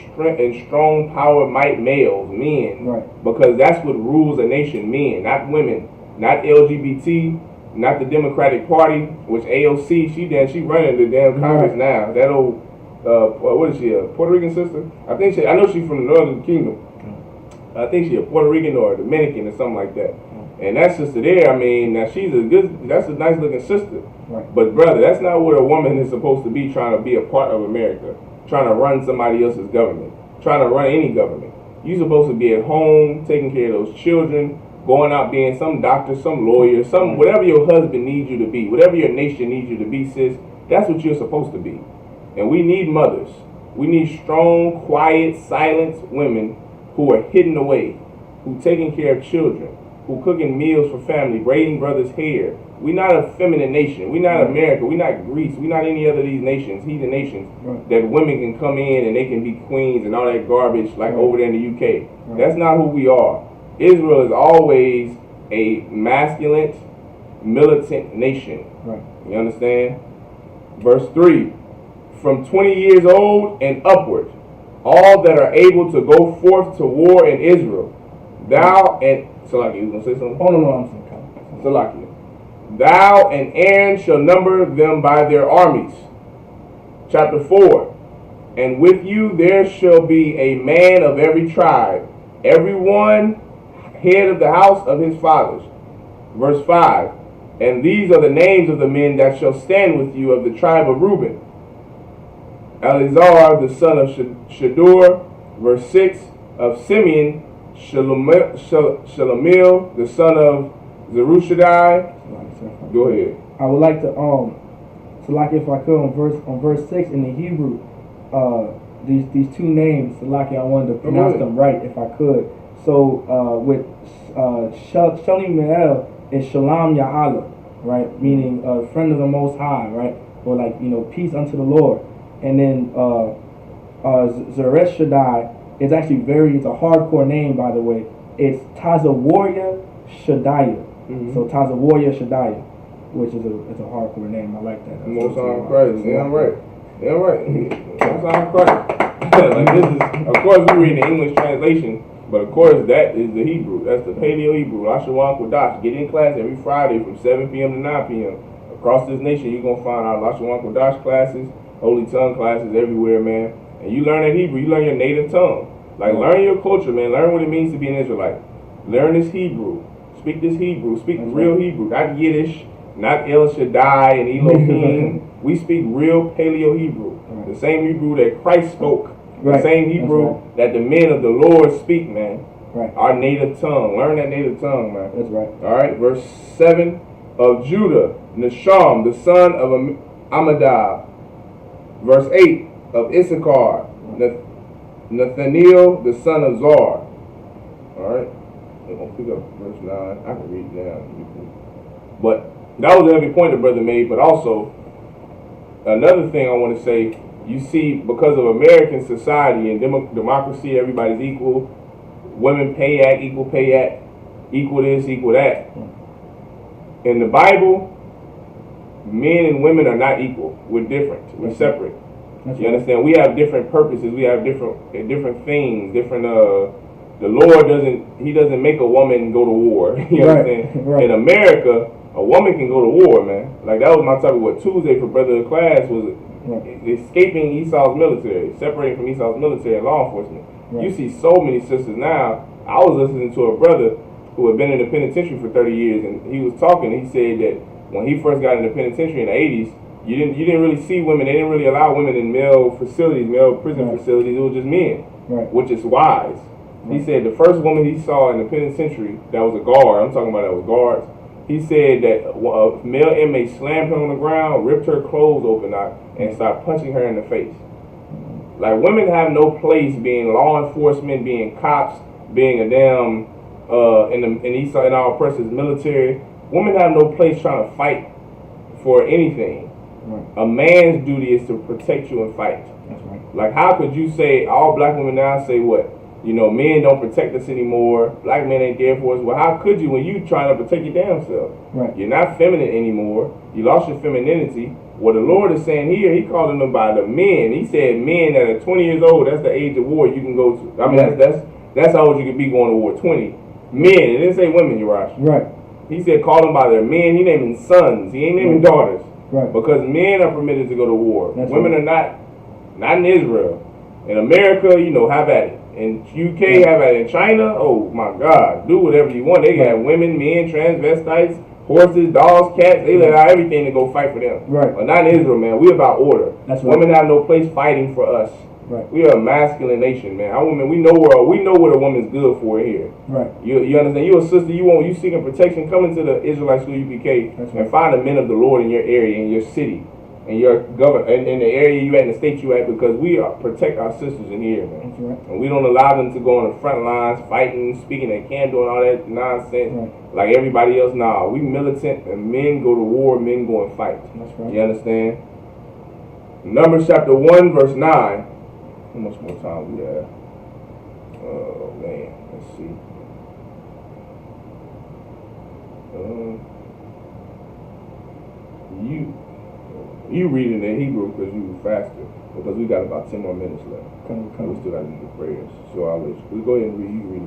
strong power, might, males, men. Right. Because that's what rules a nation, men, not women, not LGBT, not the Democratic Party, which AOC, she running the damn Congress now. That old, what is she, a Puerto Rican sister? I know she's from the Northern Kingdom. I think she's a Puerto Rican or a Dominican or something like that. And that sister there, I mean, now that's a nice looking sister. Right. But brother, that's not what a woman is supposed to be, trying to be a part of America, trying to run somebody else's government, trying to run any government. You're supposed to be at home, taking care of those children, going out being some doctor, some lawyer, whatever your husband needs you to be, whatever your nation needs you to be, sis, that's what you're supposed to be. And we need mothers. We need strong, quiet, silent women who are hidden away, who taking care of children, who cooking meals for family, braiding brothers' hair. We're not a feminine nation. We're not America. We're not Greece. We're not any other of these nations, heathen nations, that women can come in and they can be queens and all that garbage like over there in the UK. That's not who we are. Israel is always a masculine, militant nation. Right. You understand? Verse 3, from 20 years old and upward, all that are able to go forth to war in Israel, thou and Salaki, you gonna say something? Oh no, I'm saying. Salaki. Thou and Aaron shall number them by their armies. Chapter 4. And with you there shall be a man of every tribe, every one head of the house of his fathers. Verse 5. And these are the names of the men that shall stand with you of the tribe of Reuben. Eleazar the son of Shadur. Verse 6. Of Simeon, Shalomil the son of Zerushadai. Go ahead. I would like to so like if I could on verse 6 in the Hebrew, these two names, so like I wanted to pronounce them right if I could. So with Shalimiel is Shalom Ya'ala, right? Meaning friend of the Most High, right? Or like, peace unto the Lord. And then Zeresh Shaddai is actually it's a hardcore name, by the way. It's Tazawarya Shaddai. So Tazawarya Shaddai, which is it's a hardcore name. I like that. Most High Christ. Yeah, I'm right. Yeah, right. Most High Christ. Like this is, of course, we read the English translation, but of course that is the Hebrew. That's the Paleo Hebrew. Lashawan Kodash. Get in class every Friday from 7 p.m. to 9 p.m. Across this nation, you're gonna find our Lashawan Kodash classes, Holy Tongue classes everywhere, man. And you learn that Hebrew. You learn your native tongue. Like, learn your culture, man. Learn what it means to be an Israelite. Learn this Hebrew. Speak this Hebrew. Speak real Hebrew, not Yiddish, not El Shaddai and Elohim. We speak real Paleo Hebrew. The same Hebrew that Christ spoke. The same Hebrew that the men of the Lord speak, man. Our native tongue. Learn that native tongue, man. That's right. All right. Verse 7 of Judah, Nasham, the son of Amminadab. Verse 8 of Issachar, Nathaniel, the son of Zar. All right. I'm going to pick up verse 9. I can read it down. But that was a heavy point the brother made. But also, another thing I want to say, you see, because of American society and democracy, everybody's equal. Women pay act, equal pay act, equal this, equal that. In the Bible, men and women are not equal. We're different. We're separate. You understand? We have different purposes. We have different things. The Lord doesn't make a woman go to war. You understand? In America, a woman can go to war, man. Like, that was my topic Tuesday for brother class was escaping Esau's military, separating from Esau's military and law enforcement. You see so many sisters now. I was listening to a brother who had been in the penitentiary for 30 years, and he was talking. He said that when he first got in the penitentiary in the 80s, you didn't really see women. They didn't really allow women in male facilities, male prison facilities. It was just men, which is wise. He said the first woman he saw in the penitentiary that was a guard, I'm talking about that was guards, he said that a male inmate slammed her on the ground, ripped her clothes open out, and started punching her in the face. Like, women have no place being law enforcement, being cops, being a damn, in our oppressors military. Women have no place trying to fight for anything. A man's duty is to protect you and fight. Like, how could you say, all black women now say what? Men don't protect us anymore. Black men ain't there for us. Well, how could you when you trying to protect your damn self? You're not feminine anymore. You lost your femininity. What the Lord is saying here, he calling them by the men. He said men that are 20 years old, that's the age of war you can go to. I mean, that's how old you could be going to war, 20. Men. It didn't say women, Urash. He said call them by their men. He naming sons. He ain't naming daughters. Because men are permitted to go to war. Women are not. Not in Israel. In America, have at it. In UK, have at it. In China, oh my God, do whatever you want. They have women, men, transvestites, horses, dogs, cats. They let out everything to go fight for them. But not in Israel, man. We about order. Women have no place fighting for us. We are a masculine nation, man. Our women, we know what a woman's good for here. You understand? You a sister, you seeking protection, come into the Israelite School UPK and find the men of the Lord in your area, in your city, in your government, in the area you at, in the state you at, because we protect our sisters in here, man. And we don't allow them to go on the front lines fighting, speaking their candle and all that nonsense like everybody else. Nah, we militant, and men go to war, men go and fight. You understand? Numbers chapter 1 verse 9. How much more time we have? Oh man, let's see. You reading in Hebrew because you were faster, because we got about 10 more minutes left. We still got to do the prayers, so I'll let you go ahead and read. You read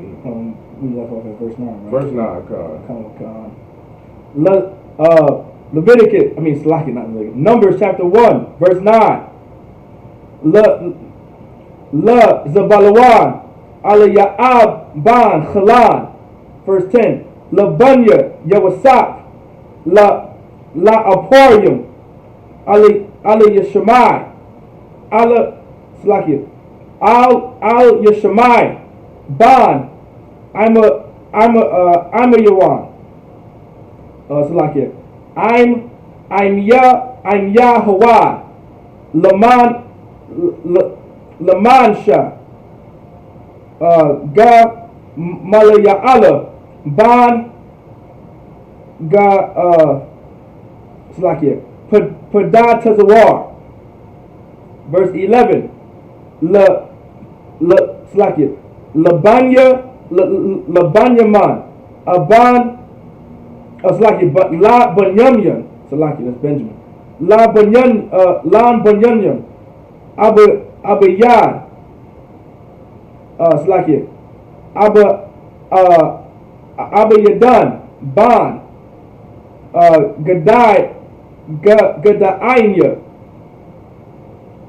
we left off at verse 9, right? Verse 9, Numbers chapter 1, verse 9. La Zabalawan ala Ya'ab ban Khalan, verse 10. La Bunya Yawasak la Aporium ala Yashamai ala Slakia al Yashamai ban I'm a Yawan Slakia I'm Yahweh Lamansha Ga Malayala Ban Ga Slakia Pada Tazawar, verse 11. Slakia Labanya Man Aban Slakia but La Banyamyan Slakia, that's Benjamin. La Banyamyan Abayad Slakia Abayadan Ban Gadainya,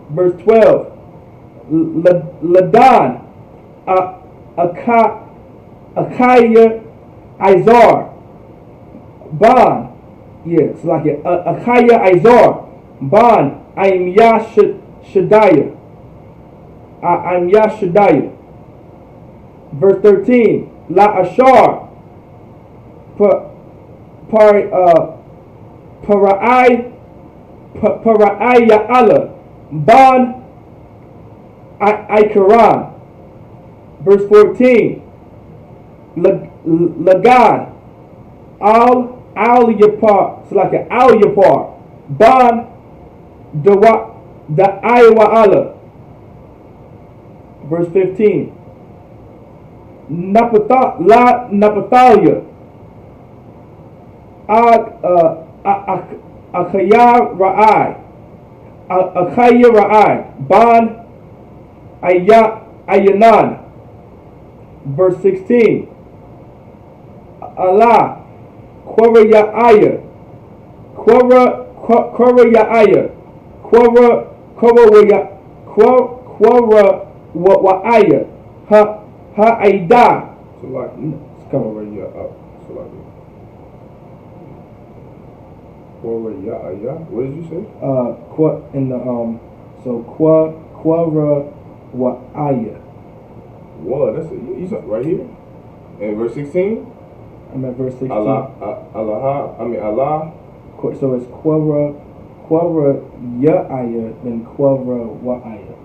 verse 12. Ladan Akaya Izar Ban, yes, like it. Akaya Izar Ban I'm Yashadaya. I'm Yashadaya. Verse 13. La Ashar Parai Ya'ala Ban Ikaran. Verse 14. Lagad Al Yapar. It's like an Al Yapar Ban the Iwa'ala. Verse 15. Napatalia Akaya Ra'ai Ban Ayanan. Verse 16. Allah Quora Ya'aya Quora Wa'aya Ha'aida. So like, it's coming right here up. So like, what did you say? Quora Wa'aya. Whoa, that's it. You right here. And verse 16. I'm at verse 16. Allah. So it's Quora Ya'aya, then Quora Wa'aya.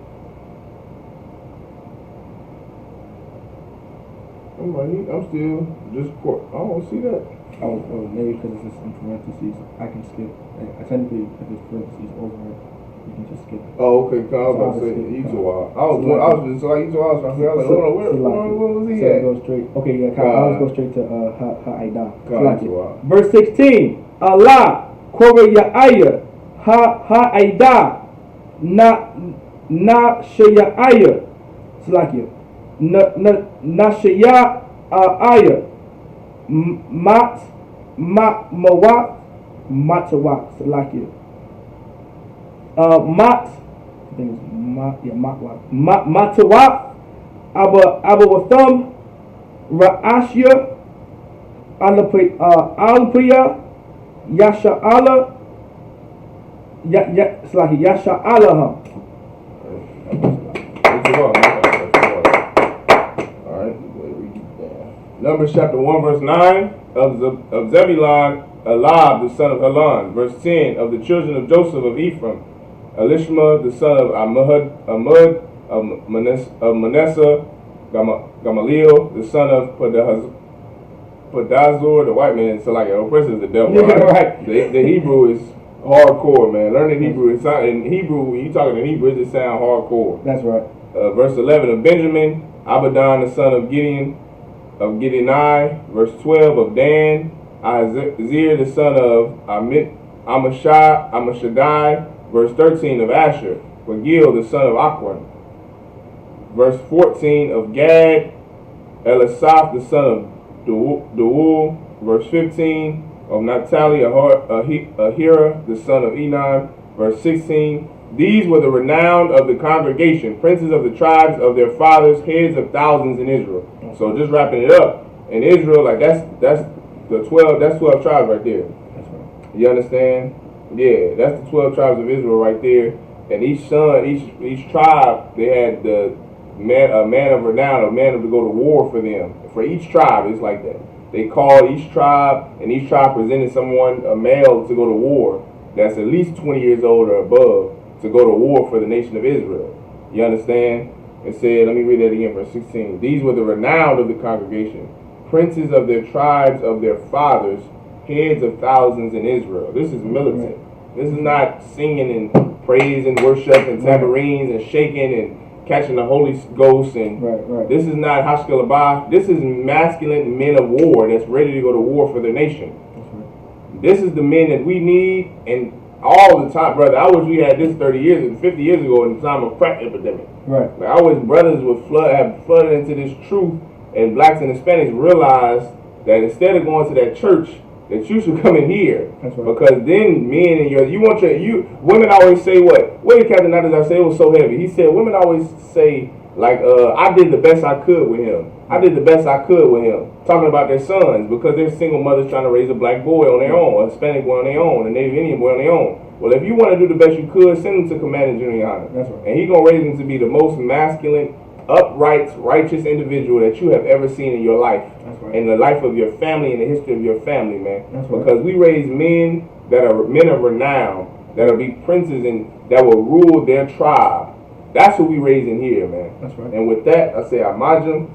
I'm still just quote. I don't see that. Oh, maybe because it's in parentheses. I can skip. Technically, if it's parentheses over it, you can just skip it. Oh, okay. I was about to say Isupk. I was just like Isupk. I was trying to figure out, like, hold on, where was he at? Go straight. Okay, yeah. I'll go straight to Ha'aida. Verse 16. Allah Quora Ya'aya Ha'aida Na Shaya'aya. Slakia. Nashaya Aya Matawak Salakia. Mat, I think it's Matawak Abawatham Ra'ashya Alpiya Yasha Allah Salakia Yasha Allah. Numbers chapter 1 verse 9 of Zebulun, Elab the son of Helon. Verse 10 of the children of Joseph of Ephraim, Elishma the son of Amud of Manasseh, Gamaliel the son of Pedazur, the white man. So like an oppressor is the devil. Yeah, right. The Hebrew is hardcore, man. Learning Hebrew in Hebrew, when you talking in Hebrew, it just sound hardcore. That's right. Verse 11 of Benjamin, Abadan the son of Gideon. Of Gideoni, verse 12 of Dan, Izir the son of Amashadai, verse 13 of Asher, Bagil the son of Akron, verse 14 of Gad, Elisaph the son of Deuel, verse 15 of Naphtali, Ahira, the son of Enon. Verse 16. These were the renowned of the congregation, princes of the tribes of their fathers, heads of thousands in Israel. So just wrapping it up, in Israel, like that's the 12. That's 12 tribes right there. That's right. You understand? Yeah, that's the 12 tribes of Israel right there. And each son, each tribe, they had a man of renown, a man to go to war for them. For each tribe, it's like that. They called each tribe, and each tribe presented someone, a male, to go to war that's at least 20 years old or above, to go to war for the nation of Israel. You understand? It said, let me read that again, verse 16. These were the renowned of the congregation, princes of their tribes of their fathers, heads of thousands in Israel. This is militant. This is not singing and praise and worship and tambourines and shaking and catching the Holy Ghost. And this is not Hashkalabah. This is masculine men of war that's ready to go to war for their nation. This is the men that we need, and all the time, brother. I wish we had this 30 years and 50 years ago in the time of crack epidemic. Right. Like I wish brothers would have flooded into this truth, and blacks and Hispanics realize that instead of going to that church, that you should come in here. That's right. Because then men and women always say what did Captain Nadas say? It was so heavy. He said women always say like I did the best I could with him. I did the best I could with him. Talking about their sons, because they're single mothers trying to raise a black boy on their own, a Hispanic boy on their own, a Native Indian boy on their own. Well, if you want to do the best you could, send him to Commandant Juliana. That's right. And he's going to raise him to be the most masculine, upright, righteous individual that you have ever seen in your life. That's right. In the life of your family, in the history of your family, man. That's right. Because we raise men that are men of renown, that will be princes and that will rule their tribe. That's what we raising here, man. That's right. And with that, I say Amajim.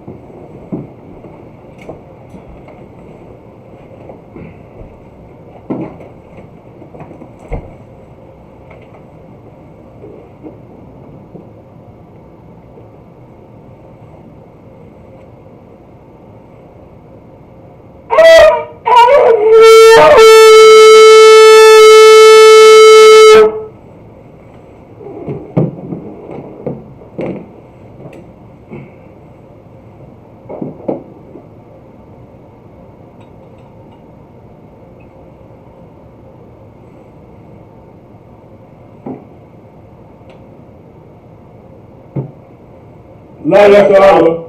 La ilaha.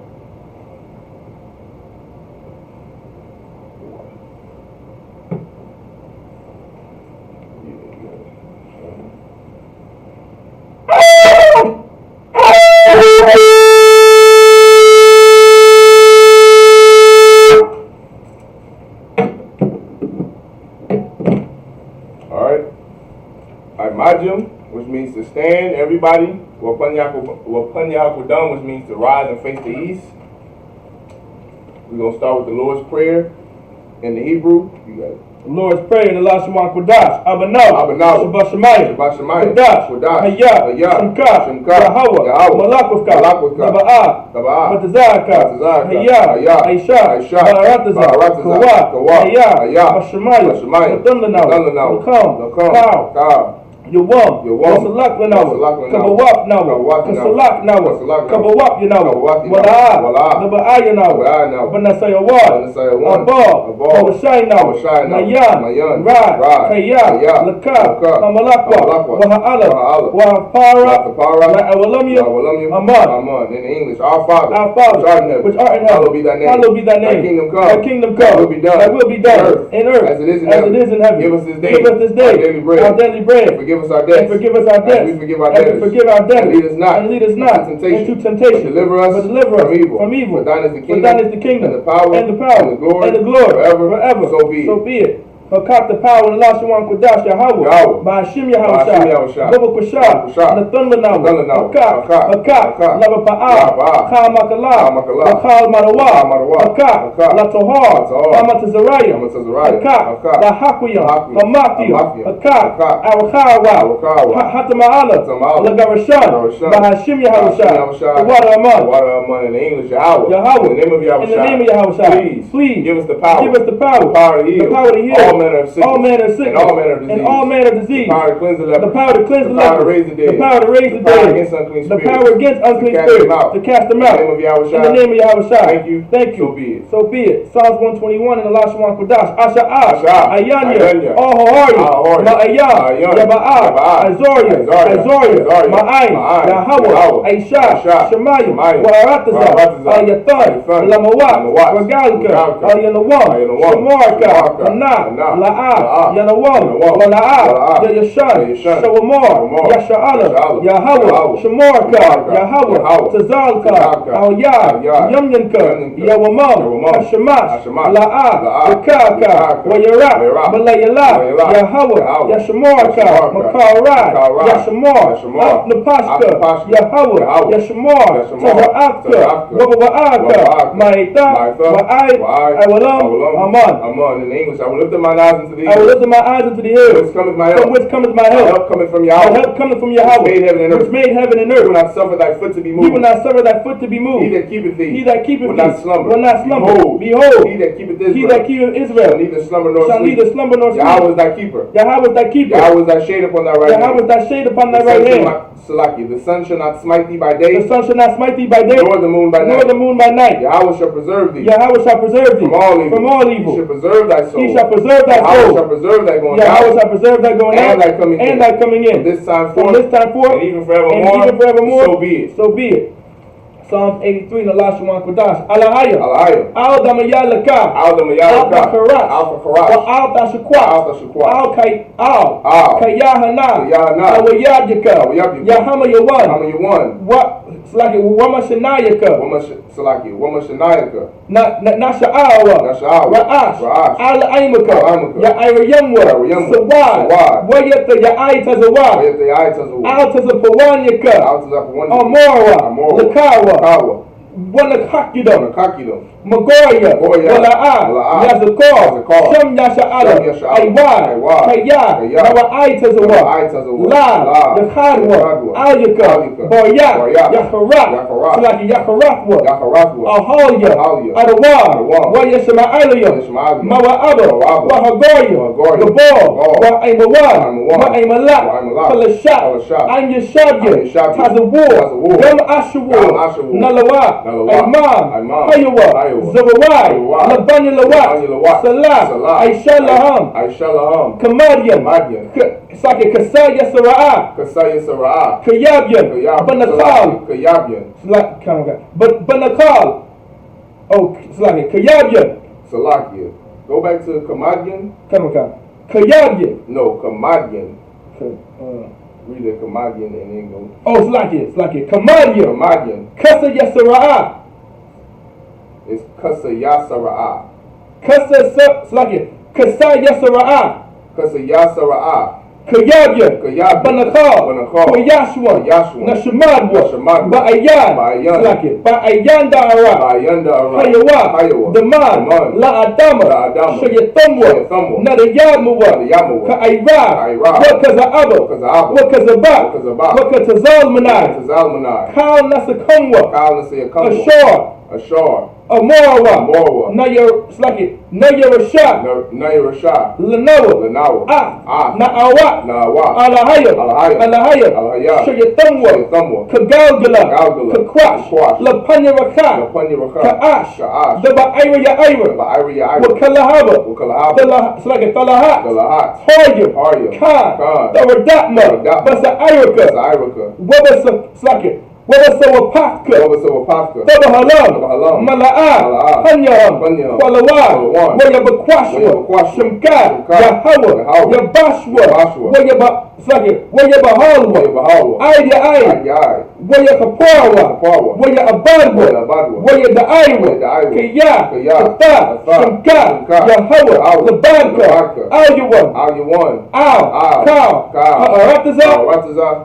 Majum, which means to stand, everybody. Wapanyakodam, which means to rise and face the east. We're going to start with the Lord's Prayer in the Hebrew. You got it. The Lord's Prayer in the last one, Kodash, Abanaw, Sabbath Shemayim, Kodash, Hayah, Shemka, Yahweh, Malakufka, Taba'ah, Batazaka, Hayah, Aisha, Baratazah, Kawa, Hayah, Bashemayim, Matunlanaw, Nakam, Kaw, Yawam, Wasalak Lanawa, Kabawap Nawa, Kasalak Nawa, Kabawap Yanawa, Wala, Naba'ah Yanawa, Banasayawad, Abba, Washai Nawa, Mayan, Ra, Kaya, Laka, Amalakwa, Waha'ala, Wahapara, Na'awalamya, Amad. In English, our Father, which art in heaven, hallowed be thy name. Thy kingdom come, thy will be done, in earth, as it is in heaven. Give us this day our daily bread. Forgive us our debts. And we forgive our debtors. And lead us not into temptation. But deliver us from evil. For thine is the kingdom, and the power, and the glory, forever. So be it. Hakat the power and Allah Shawan Kodash Yahweh, Ba'ashim Yahweh, Baba Kusha, Nathan Lanawa, Hakat, Lava Pa'ah, Ka'amakala, Hakal Marawa, Hakat, La Tohar, Hamatazariah, Hakat, La Hakwiyam, Hamatiyam, Hakat, Awakawa, Hatama'ala, La Garashan, Ba'ashim Yahweh, Water Aman, in the English, Yahweh, in the name of Yahweh, please give us the power, the power to heal. manner of sickness. All manner of sickness. And all manner of disease. And all manner of disease. The power to cleanse the leper. The power to cleanse the leper. The power to raise the dead. The power to raise the power dead. against unclean The spirits. power against unclean spirits. To cast them out. In the name of Yahweh. In the name of Yahweh. Thank you. Thank you. So be it. So be it. Psalms 121 in the last one Kodash. Asha Ash. Ayanya. Ahoria. Ma'ayah. Yaba'ah. Azoria. Ma'ayin. Yahweh. Aisha. Shemayim. Wa'arataza. Ayathan. Lamawat. Regalka. Ayanawam. Shemarka. Anah. La'ah. Yanawam. Wala'ah. Yashan. Shawamar. Yasha'ala. Yahweh. Shemarka. Yahweh. Tazalka. Al-Yah. Yamyanka. Yawamam. Hashemash. La'ah. Yakaka. Wayarak. Malayala. Yahweh. Yashamarka. Makarat. Yashamar. Napashka. Yahweh. Yashamar. Taza'aka. Waba'aka. Ma'ita. Wa'ai. Awalam. Aman. In English, I will lift up my eyes into the hills. I will lift up my eyes into the hills. Whence cometh my help? From which cometh my help? My help cometh from Yahweh. My help cometh from Yahweh. Which made heaven and earth. Which made heaven and earth. He will not suffer thy foot to be moved. He will not suffer thy foot to be moved. He that keepeth thee. He that keepeth will thee. not slumber. Will not slumber. Behold. He that keepeth Israel. He that keepeth Israel. Shall neither slumber nor Shall sleep. neither slumber nor sleep. Yahweh is thy keeper. Yahweh is thy keeper. Yahweh is thy shade upon thy right hand. Yahweh is thy shade upon thy right hand. The sun shall not smite thee by day. The sun shall not smite thee by day. Nor the moon by night. Nor the moon by night. Yahweh shall preserve thee. Yahweh shall preserve thee. From all evil. From all evil. He shall preserve thy soul. He shall preserve thy soul. Yahweh shall preserve thy going out. Yahweh shall preserve thy going out. And thy coming in. And thy coming in. From this time From this time forth. And even forevermore. And even forevermore. So be it. So be it. Psalms 83 in the last one Kodash. Alahaya. Al Damayalaka. Al Al-Bakarat. Al-Fakarat. Al-Tashaqwa. Al-Tashaqwa. Kayahana. Kayahana. Awayadika. Yahama Yawan. What? Salaki. Wama Shanayaka. Wama Shanayaka. Nasha'awa. Ra'ash. Al-Aimaka. Ya'irayamwa. Sawad. Wayata Ya'ai Al-Tazapawanyaka. Amora. Lakawa. Wanakakidam. Magoya. Wala'a. Yazakor. Shem Yasha'ala. Aywad. Kaya. Nawa'ai Tazawa. La. Yakhadwa. Alyaka. Boyak. Yakharat. Salaki Yakharatwa. Ahalya. Adawar. Wayashama'aliyam. Mawa'aba. Wahagoya. Gabor. Wa'aimawad. Wa'aimalak. Kalashat. Anyashabya. Tazawur. Gam Ashawur. Nalawa. Imam. Hayawa. Zawawai. Labanya Lawat. Salah. Aisha Laham. Kamadian. Sake Kasaya Sara'ah. Kayabyan. Banakal. Banakal. Oh, Salaki. Kayabyan. Salakia. Go back to Kamadian. Kayabyan. No, Kamadian. Read the Kamadian and then go. Oh, Salaki. Kamadian. Kasaya Sara'ah. It's Kasaya Sara'ah. Kasaya Sara'ah. Kasaya Sara'ah. Kayabya. Banakal. Yashua. Nashamadwa. Ba'ayan. Ba'ayan Da'ara. Hayawa. Daman. La'adama. Shayatamwa. Nadayamawa. Ka'ira. Wakaza'aba. Wakazaba. Wakatazalmanai. Kal Nasakamwa. Ashar. Amora. Nayarashah. Lanawa. Na'awa. Alahaya. Shayatamwa. Kagalgala. Kakwash. Lapanyaraka. Ka'ash. Daba'ira. Wakalahaba. Talahat. Hoya. Khan. Dawadatma. Basa Irika. Wabasawapaka. Tabahalam. Mala'a. Hanyam. Walawa. Wayabakwashwa. Shemka. Yahawah. Yabashwa. Wayabahalwa. Ayya. Wayakapawa. Wayabadwa. Wayada'aywa. Kaya. Kata. Shemka. Yahawah. Labanka. Ayawan. Al. Kal. Ha'arataza.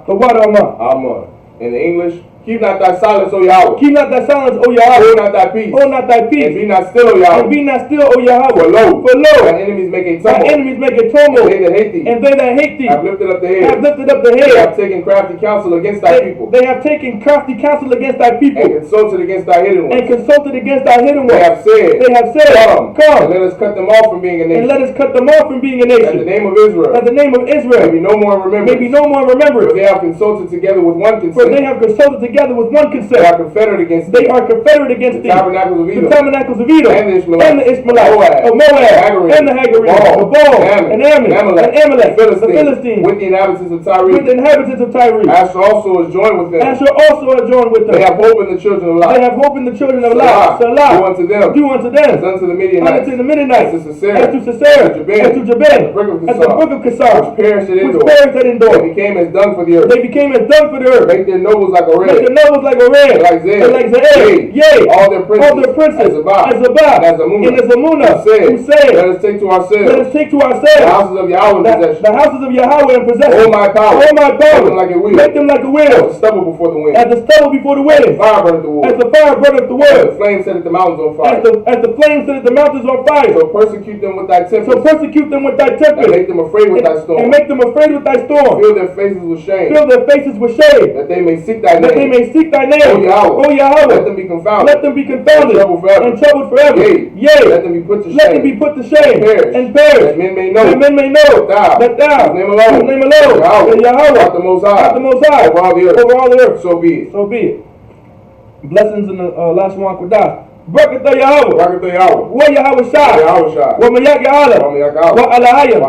The water Aman. In English, Keep not thy silence, O Yahweh. Keep not thy silence, O Yahweh. Hold not thy peace. Hold not thy peace. And be not still, O Yahweh. And be not still, O Yahweh. For lo, thy enemies make a tumult. Thy enemies make a tumult. And they that hate thee. And they that hate thee. Have lifted up the head. Have lifted up the head. They have taken crafty counsel against thy people. They have taken crafty counsel against thy people. And consulted against thy hidden ones. And consulted against thy hidden ones. They have said. Come. And let us cut them off from being a nation. And let us cut them off from being a nation. That the name of Israel. That the name of Israel. May be no more remembered. May be no more remembered. For they have consulted together with one consent. For they have consulted together with one consent. They are confederate against thee. They are confederate against the tabernacles of Edom. The tabernacles of Edom. And the Ishmaelites. And the Ishmaelites. Of Moab. And the Hagarites. Of Baal. And Ammon. And Amalek. The Philistines. With the inhabitants of Tyre. With the inhabitants of Tyre. Asher also is joined with them. Asher also is joined with them. They have hope in the children of Lot. They have hope in the children of Lot. Salah. Do unto them. Do unto them. As unto the Midianites. Unto the Midianites. As to Sisera. As to Sisera. As to Jabin. As the brook of Kissar. Which perished at Endor. They became as dung for the earth. They became as dung for the earth. Make their nobles like a red. Make their nobles like a red. Like Zed. Like Zed. Yea. All their princes. As Zabah. And as Amunah. Who said. Let us take to ourselves. Let us take to ourselves. The houses of Yahweh in possession. The houses of Yahweh in possession. Hold my power. Hold my power. Make them like a wheel. Make them like a wheel. As the stubble before the wind. As the stubble before the wind. As the fire burneth the wood. As the fire burneth the wood. As the flame set the mountains on fire. As the flame set the mountains on fire. So persecute them with thy tempest. And make them afraid with thy storm. And make them afraid with thy storm. Fill their faces with shame. Fill their faces with shame. That they may seek thy name. That they may seek thy name. O Yahweh. Let them be confounded. Let them be confounded. And troubled forever. Yea. Let them be put to shame. Let them be put to shame. And perish. That men may know. That thou. His name alone. Yahweh. Art the Most High. Over all the earth. So be it. Blessings in the last one, Kodash. Barakatah Yahweh. Wa Yahweh Shai. Wa Mayak Ya'ala. Wa Alahayim.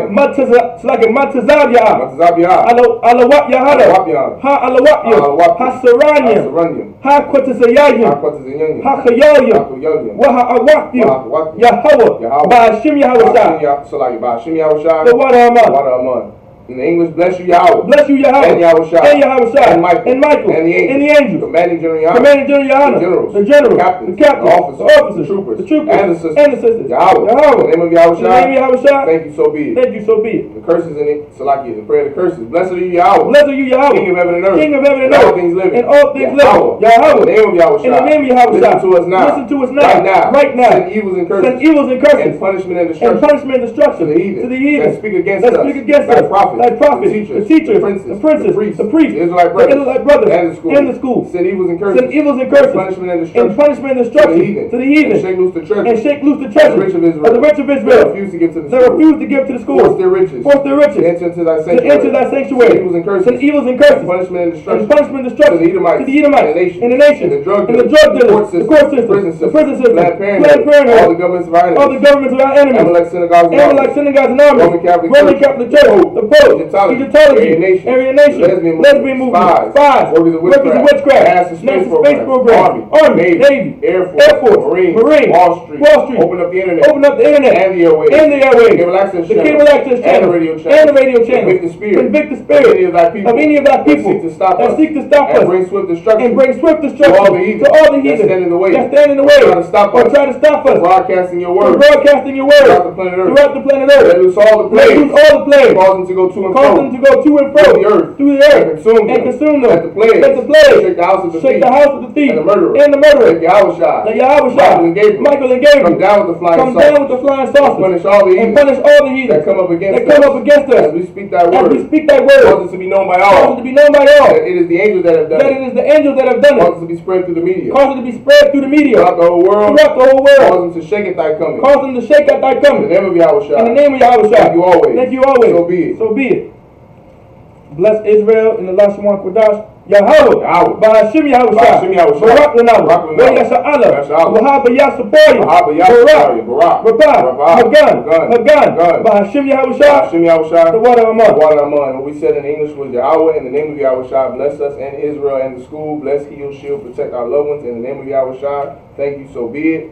Matazab Ya'ala. Alawat Yahada. Ha Alawat Yah. Ha Saranyim. Ha Kwatasayayim. Ha Chayalim. Wa Ha Awat Yah. Yahweh. Ba'ashim Yahweh Shai. The water Aman. In the English, bless you Yahweh. Bless you Yahweh. And Yahweh Shai. And Michael. And the angels. Commanding General Yahweh. The generals. The captains. The officers. The troopers. And the sisters. Yahweh. In the name of Yahweh Shai. Thank you, so be it. The curses in it, Salaki, the prayer of the curses. Blessed are you Yahweh. King of heaven and earth. And all things living. Yahweh. In the name of Yahweh Shai. Listen to us now. Right now. Send evils and curses. And punishment and destruction. To the heathen. That speak against us. Thy prophets, the teachers, the princes, the priests, the Israelite brothers, and the school. Send evils and curses. And punishment and destruction. To the heathen. And shake loose the treasure of the rich of Israel. They refuse to give to the school. Force their riches. To enter into thy sanctuary. Send evils and curses. And punishment and destruction. To the Edomites. And the nation. And the drug dealers. The court system. The prison system. Planned Parenthood. All the governments of our enemies. Amalek synagogues and armies. Roman Catholic Church. The Pope. Egyptology, Aryan Nation, Lesbian movement, spies, workers of witchcraft, NASA space program, Army, Navy, Air Force, Marine, Wall Street, open up the internet, and the airwaves, the cable access channel, and the radio channel, convict the spirit of any of thy people that seek to stop us, and bring swift destruction to all the heathen that stand in the way, or try to stop us, broadcasting your word throughout the planet Earth. Let loose all the plagues, cause them to go to and fro through the earth and consume them. Let the plague shake the house of the thief and the murderer. Let Yahweh Shai, Michael and Gabriel, come down with the flying saucers and punish all the heathen that come up against us as we speak thy word. Cause it to be known by all. That it is the angels that have done it. Cause it to be spread through the media. Throughout the whole world. Cause them to shake at thy coming. In the name of Yahweh Shai. Thank you always. So be it. Bless Israel in the last one, Kodash. Yahweh. Ba'ashim Yahweh Shai. Barak Lanawa. Wa Yasha'ala. Wahaba Yasapoya. Barak. Hagan. Ba'ashim Yahweh Shai. The water Aman. What we said in English was Yahweh. In the name of Yahweh Shai, bless us and Israel and the school. Bless, heal, shield, protect our loved ones. In the name of Yahweh Shai. Thank you, so be it.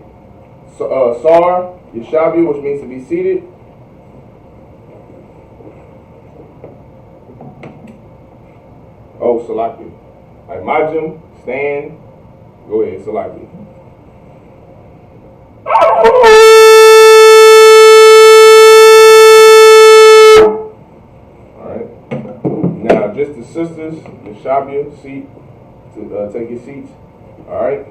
Sar, Yeshabi, which means to be seated. Oh, Salaki. Like Majim, stand. Go ahead, Salaki. Alright. Now, just the sisters, the Shabia, seat. to take your seats. All right.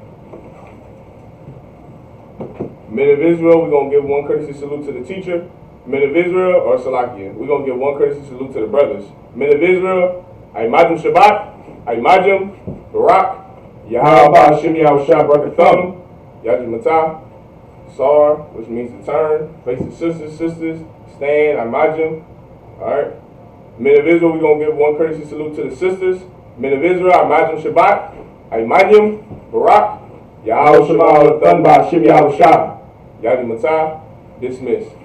Men of Israel, we're going to give one courtesy salute to the teacher. Men of Israel, or Salakia, we're going to give one courtesy salute to the brothers. Men of Israel, Aimajim Shabbat, Aimajim, Barak, Yahweh Hashem Yahushua Barakatham, Yajim Matah, Sar, which means to turn, face the sisters, stand, Aimajim. Alright. Men of Israel, we're going to give one courtesy salute to the sisters. Men of Israel, Aimajim Shabbat, Aimajim, Barak, Yahweh Hashem Yahushua Barakatham, Yajim Matah, dismissed.